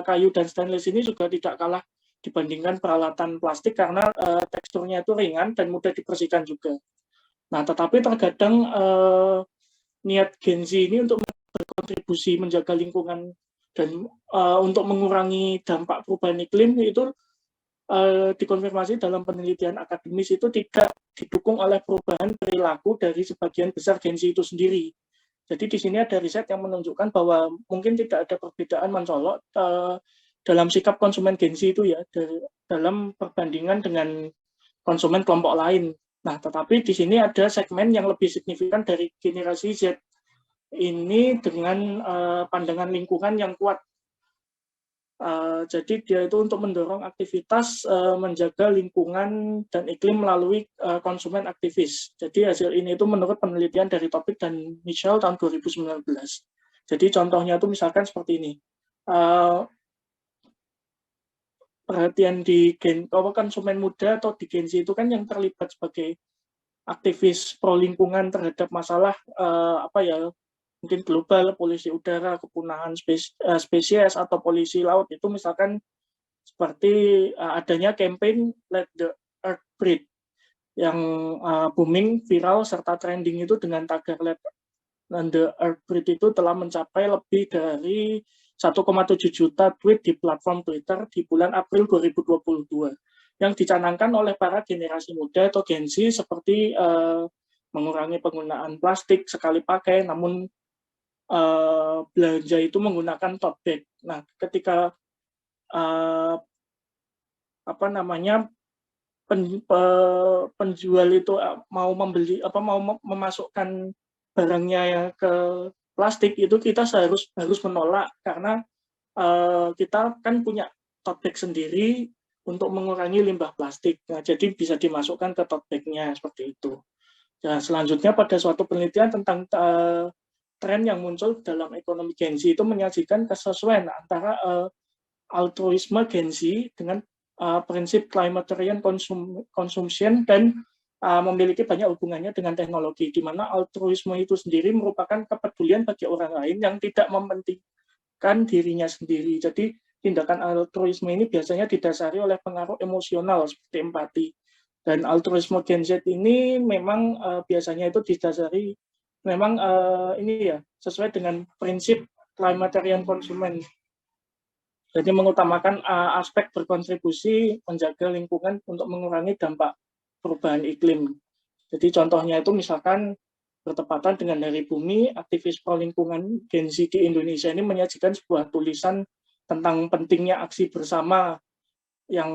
kayu dan stainless ini juga tidak kalah dibandingkan peralatan plastik karena teksturnya itu ringan dan mudah dibersihkan juga. Nah, tetapi terkadang niat Gen Z ini untuk berkontribusi menjaga lingkungan dan untuk mengurangi dampak perubahan iklim itu dikonfirmasi dalam penelitian akademis itu tidak didukung oleh perubahan perilaku dari sebagian besar Gen Z itu sendiri. Jadi di sini ada riset yang menunjukkan bahwa mungkin tidak ada perbedaan mencolok dalam sikap konsumen Gen Z itu ya dalam perbandingan dengan konsumen kelompok lain. Nah, tetapi di sini ada segmen yang lebih signifikan dari generasi Z ini dengan pandangan lingkungan yang kuat. Jadi dia itu untuk mendorong aktivitas menjaga lingkungan dan iklim melalui konsumen aktivis. Jadi hasil ini itu menurut penelitian dari Topik dan Michelle tahun 2019. Jadi contohnya itu misalkan seperti ini. Perhatian di konsumen muda atau di Gen Z itu kan yang terlibat sebagai aktivis pro lingkungan terhadap masalah mungkin global, polusi udara, kepunahan spesies atau polusi laut itu misalkan seperti adanya campaign Let the Earth Breathe yang booming, viral, serta trending itu dengan tagar Let the Earth Breathe itu telah mencapai lebih dari 1,7 juta tweet di platform Twitter di bulan April 2022 yang dicanangkan oleh para generasi muda atau Gen Z seperti mengurangi penggunaan plastik sekali pakai, namun belanja itu menggunakan tote bag. Nah, ketika penjual itu mau membeli mau memasukkan barangnya ke plastik itu kita harus menolak karena kita kan punya tote bag sendiri untuk mengurangi limbah plastik. Nah, jadi bisa dimasukkan ke tote bag-nya seperti itu. Nah, selanjutnya pada suatu penelitian tentang tren yang muncul dalam ekonomi Gen Z itu menyajikan kesesuaian antara altruisme Gen Z dengan prinsip climatarian consumption dan memiliki banyak hubungannya dengan teknologi, di mana altruisme itu sendiri merupakan kepedulian bagi orang lain yang tidak mementingkan dirinya sendiri. Jadi tindakan altruisme ini biasanya didasari oleh pengaruh emosional seperti empati. Dan altruisme Gen Z ini memang biasanya itu didasari memang ini ya sesuai dengan prinsip climatarian konsumen. Jadi mengutamakan aspek berkontribusi menjaga lingkungan untuk mengurangi dampak perubahan iklim. Jadi contohnya itu misalkan bertepatan dengan Hari Bumi, aktivis pro lingkungan Gen Z di Indonesia ini menyajikan sebuah tulisan tentang pentingnya aksi bersama yang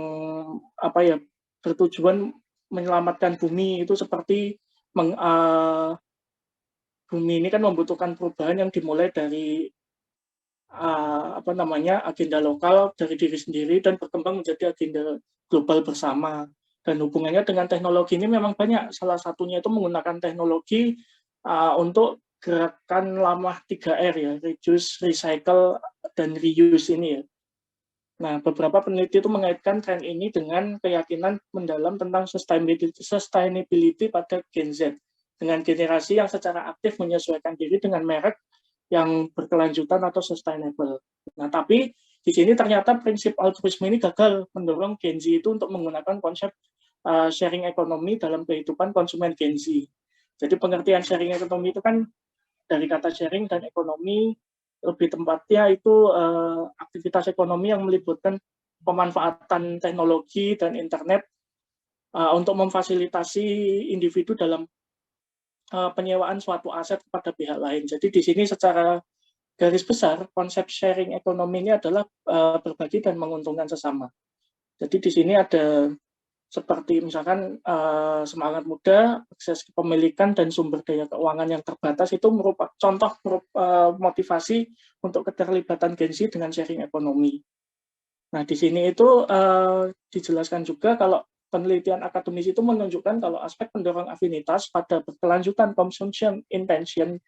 bertujuan menyelamatkan bumi. Itu seperti bumi ini kan membutuhkan perubahan yang dimulai dari agenda lokal dari diri sendiri dan berkembang menjadi agenda global bersama. Dan hubungannya dengan teknologi ini memang banyak. Salah satunya itu menggunakan teknologi untuk gerakan lama 3R ya, reduce, recycle, dan reuse ini ya. Nah, beberapa peneliti itu mengaitkan tren ini dengan keyakinan mendalam tentang sustainability pada Gen Z, dengan generasi yang secara aktif menyesuaikan diri dengan merek yang berkelanjutan atau sustainable. Nah, tapi di sini ternyata prinsip altruisme ini gagal mendorong Gen Z itu untuk menggunakan konsep sharing ekonomi dalam kehidupan konsumen Gen Z. Jadi pengertian sharing ekonomi itu kan dari kata sharing dan ekonomi, lebih tempatnya itu aktivitas ekonomi yang melibatkan pemanfaatan teknologi dan internet untuk memfasilitasi individu dalam penyewaan suatu aset kepada pihak lain. Jadi di sini secara garis besar konsep sharing ekonomi ini adalah berbagi dan menguntungkan sesama. Jadi di sini ada seperti misalkan semangat muda, akses kepemilikan dan sumber daya keuangan yang terbatas itu merupakan contoh motivasi untuk keterlibatan Gen Z dengan sharing ekonomi. Nah, di sini itu dijelaskan juga kalau penelitian akademis itu menunjukkan kalau aspek pendorong afinitas pada berkelanjutan consumption intention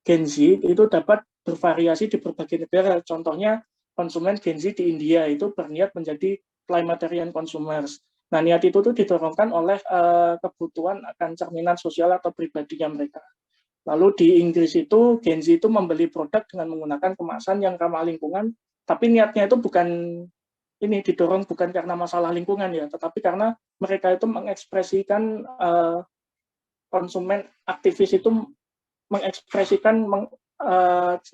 Gen Z itu dapat bervariasi di berbagai negara. Contohnya konsumen Gen Z di India itu berniat menjadi climatarian consumers. Nah, niat itu tuh didorongkan oleh kebutuhan akan cerminan sosial atau pribadinya mereka. Lalu di Inggris itu Gen Z itu membeli produk dengan menggunakan kemasan yang ramah lingkungan, tapi niatnya itu bukan ini didorong bukan karena masalah lingkungan ya, tetapi karena mereka itu mengekspresikan konsumen aktivis itu mengekspresikan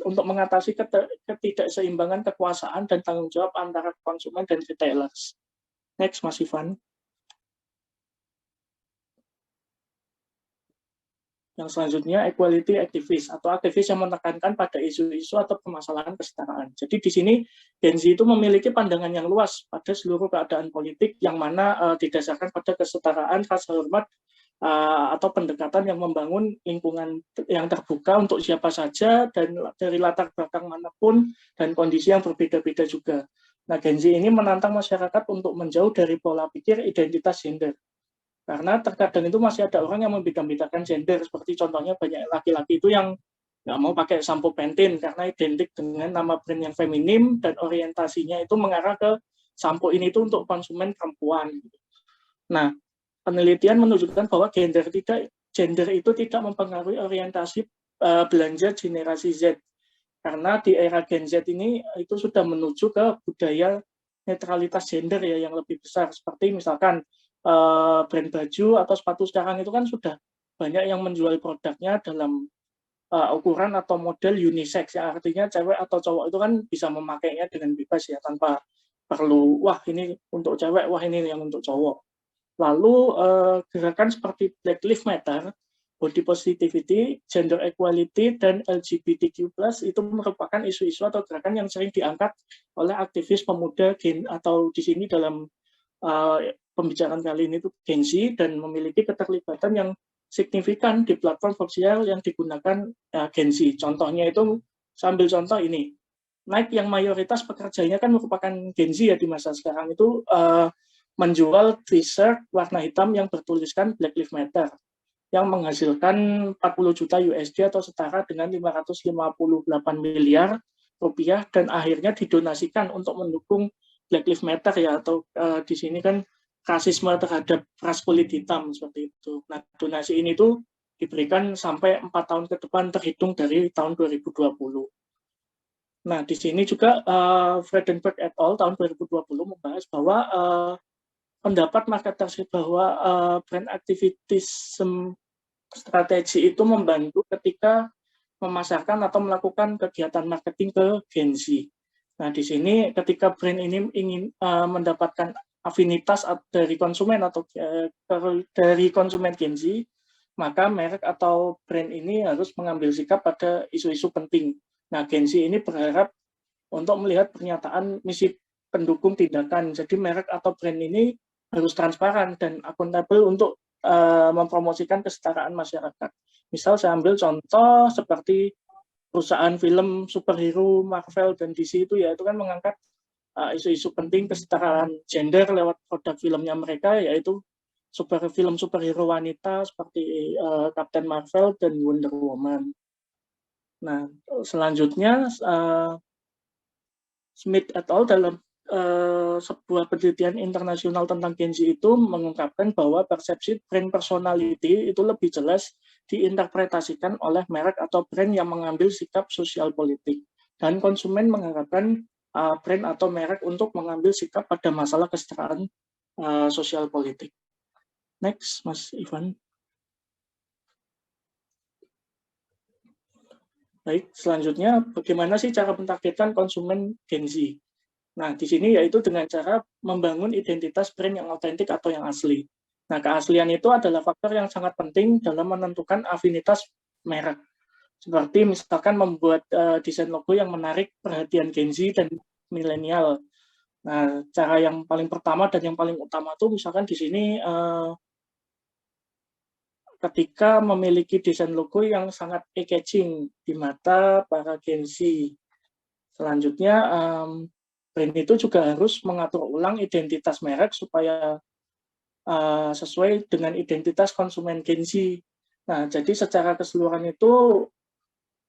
untuk mengatasi ketidakseimbangan kekuasaan dan tanggung jawab antara konsumen dan retailers. Next, Mas Ivan. Yang selanjutnya, equality activist atau aktivis yang menekankan pada isu-isu atau permasalahan kesetaraan. Jadi di sini Gen Z itu memiliki pandangan yang luas pada seluruh keadaan politik yang mana didasarkan pada kesetaraan, rasa hormat, atau pendekatan yang membangun lingkungan yang terbuka untuk siapa saja dan dari latar belakang manapun dan kondisi yang berbeda-beda juga. Nah, Gen Z ini menantang masyarakat untuk menjauh dari pola pikir identitas gender. Karena terkadang itu masih ada orang yang membeda-bedakan gender, seperti contohnya banyak laki-laki itu yang nggak mau pakai sampo Pantene karena identik dengan nama brand yang feminim dan orientasinya itu mengarah ke sampo ini itu untuk konsumen perempuan. Nah, penelitian menunjukkan bahwa gender itu tidak mempengaruhi orientasi belanja generasi Z. Karena di era Gen Z ini itu sudah menuju ke budaya netralitas gender ya yang lebih besar. Seperti misalkan brand baju atau sepatu sekarang itu kan sudah banyak yang menjual produknya dalam ukuran atau model unisex. Ya, artinya cewek atau cowok itu kan bisa memakainya dengan bebas ya tanpa perlu, wah ini untuk cewek, wah ini yang untuk cowok. Lalu gerakan seperti Black Lives Matter, body positivity, gender equality, dan LGBTQ+, itu merupakan isu-isu atau gerakan yang sering diangkat oleh aktivis pemuda atau di sini dalam pembicaraan kali ini itu Gen Z dan memiliki keterlibatan yang signifikan di platform sosial yang digunakan Gen Z. Contohnya itu, sambil contoh ini, Nike yang mayoritas pekerjanya kan merupakan Gen Z ya di masa sekarang itu menjual t-shirt warna hitam yang bertuliskan Black Lives Matter, yang menghasilkan 40 juta USD atau setara dengan 558 miliar rupiah dan akhirnya didonasikan untuk mendukung Black Lives Matter ya atau di sini kan rasisme terhadap ras kulit hitam seperti itu. Nah, donasi ini tuh diberikan sampai 4 tahun ke depan terhitung dari tahun 2020. Nah, di sini juga Fredenberg et al. Tahun 2020 membahas bahwa pendapat marketers bahwa brand activism strategi itu membantu ketika memasarkan atau melakukan kegiatan marketing ke Gen Z. Nah, di sini ketika brand ini ingin mendapatkan afinitas dari konsumen atau dari konsumen Gen Z, maka merek atau brand ini harus mengambil sikap pada isu-isu penting. Nah, Gen Z ini berharap untuk melihat pernyataan misi pendukung tindakan. Jadi merek atau brand ini harus transparan dan akuntabel untuk mempromosikan kesetaraan masyarakat. Misal saya ambil contoh seperti perusahaan film superhero Marvel dan DC itu ya, itu kan mengangkat isu-isu penting kesetaraan gender lewat produk filmnya mereka, yaitu film superhero wanita seperti Captain Marvel dan Wonder Woman. Nah, selanjutnya Smith et al. Dalam sebuah penelitian internasional tentang Gen Z itu mengungkapkan bahwa persepsi brand personality itu lebih jelas diinterpretasikan oleh merek atau brand yang mengambil sikap sosial politik, dan konsumen mengharapkan brand atau merek untuk mengambil sikap pada masalah kesetaraan sosial politik. Next, Mas Ivan. Baik, selanjutnya bagaimana sih cara mentargetkan konsumen Gen Z? Nah, di sini yaitu dengan cara membangun identitas brand yang otentik atau yang asli. Nah, keaslian itu adalah faktor yang sangat penting dalam menentukan afinitas merek. Seperti misalkan membuat desain logo yang menarik perhatian Gen Z dan milenial. Nah, cara yang paling pertama dan yang paling utama itu misalkan di sini ketika memiliki desain logo yang sangat eye-catching di mata para Gen Z. Selanjutnya, brand itu juga harus mengatur ulang identitas merek supaya sesuai dengan identitas konsumen Gen Z. Nah, jadi secara keseluruhan itu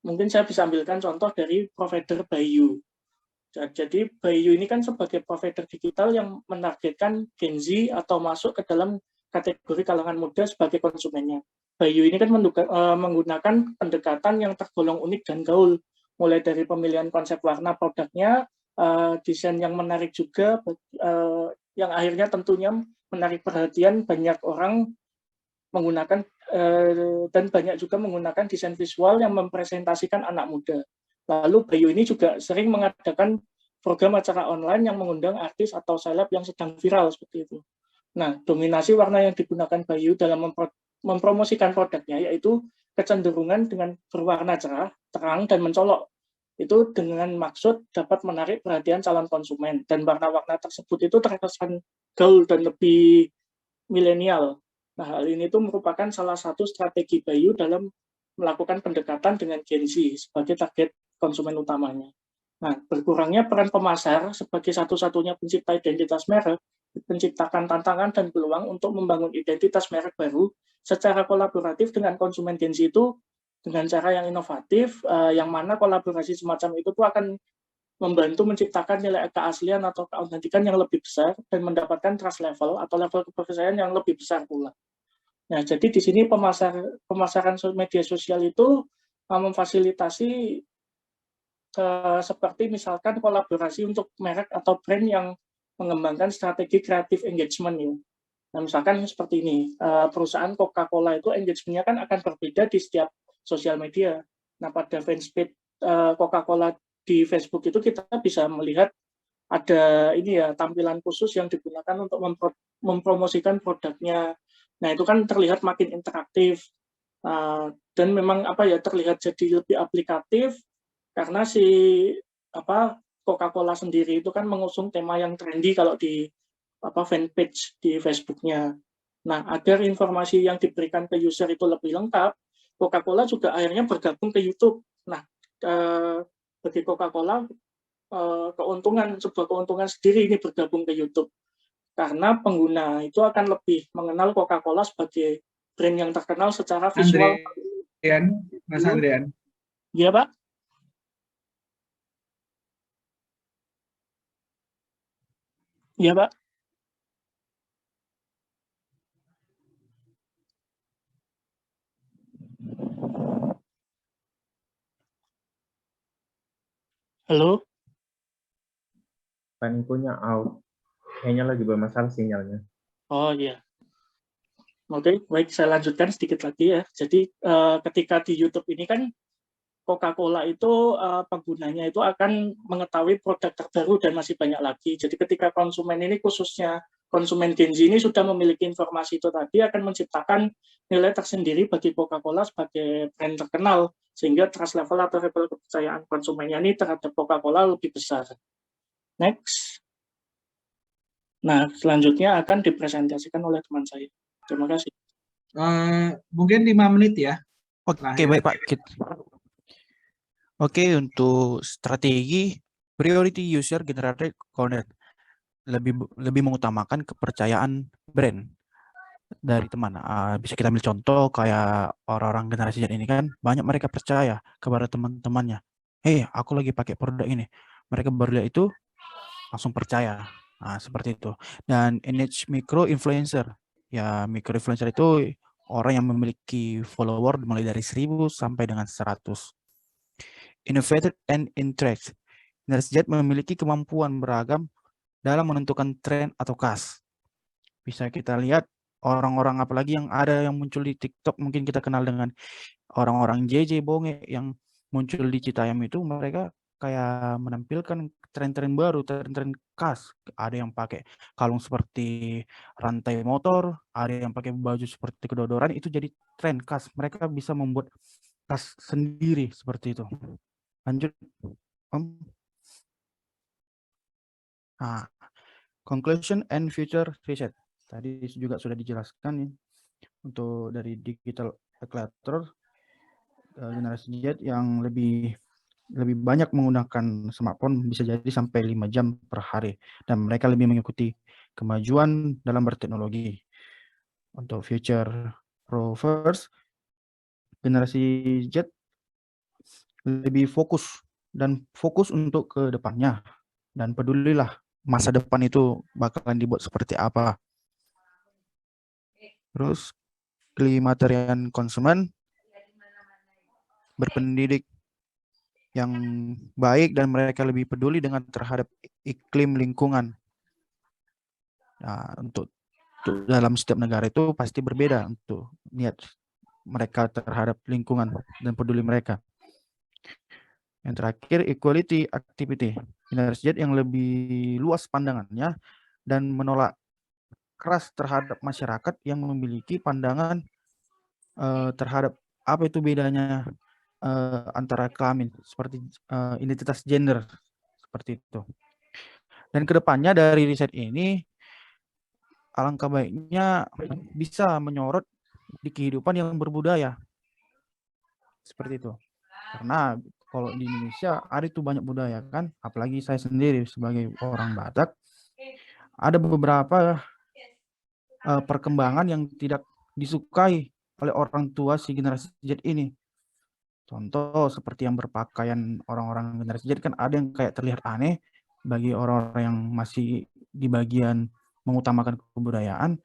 mungkin saya bisa ambilkan contoh dari provider Bayu. Jadi Bayu ini kan sebagai provider digital yang menargetkan Gen Z atau masuk ke dalam kategori kalangan muda sebagai konsumennya. Bayu ini kan menggunakan pendekatan yang tergolong unik dan gaul, mulai dari pemilihan konsep warna produknya, desain yang menarik juga, yang akhirnya tentunya menarik perhatian banyak orang menggunakan dan banyak juga menggunakan desain visual yang mempresentasikan anak muda. Lalu Bayu ini juga sering mengadakan program acara online yang mengundang artis atau seleb yang sedang viral seperti itu. Nah, dominasi warna yang digunakan Bayu dalam mempromosikan produknya yaitu kecenderungan dengan berwarna cerah, terang, dan mencolok. Itu dengan maksud dapat menarik perhatian calon konsumen, dan warna-warna tersebut itu terkesan gaul dan lebih milenial. Nah, hal ini itu merupakan salah satu strategi Bayu dalam melakukan pendekatan dengan Gen Z sebagai target konsumen utamanya. Nah, berkurangnya peran pemasar sebagai satu-satunya pencipta identitas merek menciptakan tantangan dan peluang untuk membangun identitas merek baru secara kolaboratif dengan konsumen Gen Z itu dengan cara yang inovatif, yang mana kolaborasi semacam itu tuh akan membantu menciptakan nilai keaslian atau keautentikan yang lebih besar dan mendapatkan trust level atau level kepercayaan yang lebih besar pula. Nah, jadi di sini pemasaran media sosial itu memfasilitasi seperti misalkan kolaborasi untuk merek atau brand yang mengembangkan strategi kreatif engagement ya. Nah, misalkan seperti ini, perusahaan Coca-Cola itu engagement-nya kan akan berbeda di setiap sosial media. Nah, pada fanpage Coca-Cola di Facebook itu kita bisa melihat ada ini ya, tampilan khusus yang digunakan untuk mempromosikan produknya. Nah, itu kan terlihat makin interaktif dan memang terlihat jadi lebih aplikatif karena Coca-Cola sendiri itu kan mengusung tema yang trendy kalau di fanpage di Facebook-nya. Nah, agar informasi yang diberikan ke user itu lebih lengkap, Coca-Cola juga akhirnya bergabung ke YouTube. Nah, bagi Coca-Cola sebuah keuntungan sendiri ini bergabung ke YouTube. Karena pengguna itu akan lebih mengenal Coca-Cola sebagai brand yang terkenal secara visual. Mas Andrian. Iya, Pak? Iya, Pak. Halo? Panikonya out. Kayaknya lagi bermasalah sinyalnya. Oh iya. Oke, baik, saya lanjutkan sedikit lagi ya. Jadi ketika di YouTube ini kan Coca-Cola itu penggunanya itu akan mengetahui produk terbaru dan masih banyak lagi. Jadi ketika konsumen ini, khususnya konsumen Gen Z ini sudah memiliki informasi itu tadi, akan menciptakan nilai tersendiri bagi Coca-Cola sebagai brand terkenal, sehingga trust level atau level kepercayaan konsumennya ini terhadap Coca-Cola lebih besar. Next. Nah, selanjutnya akan dipresentasikan oleh teman saya. Terima kasih. Mungkin 5 menit ya. Oke, baik Pak. Oke, untuk strategi priority user generated content lebih mengutamakan kepercayaan brand dari teman. Bisa kita ambil contoh kayak orang-orang generasi Z ini kan banyak mereka percaya kepada teman-temannya. Hey, aku lagi pakai produk ini. Mereka baru lihat itu langsung percaya. Nah, seperti itu. Dan niche micro influencer. Ya, micro influencer itu orang yang memiliki follower mulai dari 1000 sampai dengan 100. Innovative and interest. Generasi Z memiliki kemampuan beragam dalam menentukan tren atau khas. Bisa kita lihat orang-orang apalagi yang ada yang muncul di TikTok, mungkin kita kenal dengan orang-orang JJ Bonge yang muncul di Citayam itu, mereka kayak menampilkan tren-tren baru, tren-tren khas. Ada yang pakai kalung seperti rantai motor, ada yang pakai baju seperti kedodoran, itu jadi tren khas. Mereka bisa membuat khas sendiri seperti itu. Lanjut, Om. Nah, conclusion and future reset. Tadi juga sudah dijelaskan ya, untuk dari digital accelerator generasi Z yang lebih banyak menggunakan smartphone bisa jadi sampai 5 jam per hari, dan mereka lebih mengikuti kemajuan dalam berteknologi. Untuk future proofers, generasi Z lebih fokus untuk ke depannya, dan pedulilah masa depan itu bakalan dibuat seperti apa. Terus klimatarian konsumen berpendidik yang baik dan mereka lebih peduli dengan terhadap iklim lingkungan. Nah, untuk dalam setiap negara itu pasti berbeda untuk niat mereka terhadap lingkungan dan peduli mereka. Yang terakhir, equality activity. Generasi Z yang lebih luas pandangannya dan menolak keras terhadap masyarakat yang memiliki pandangan terhadap apa itu bedanya antara kelamin, seperti identitas gender, seperti itu. Dan kedepannya dari riset ini, alangkah baiknya bisa menyorot di kehidupan yang berbudaya, seperti itu. Karena kalau di Indonesia ada itu banyak budaya kan, apalagi saya sendiri sebagai orang Batak, ada beberapa perkembangan yang tidak disukai oleh orang tua si generasi Z ini. Contoh seperti yang berpakaian orang-orang generasi Z kan ada yang kayak terlihat aneh bagi orang-orang yang masih di bagian mengutamakan kebudayaan.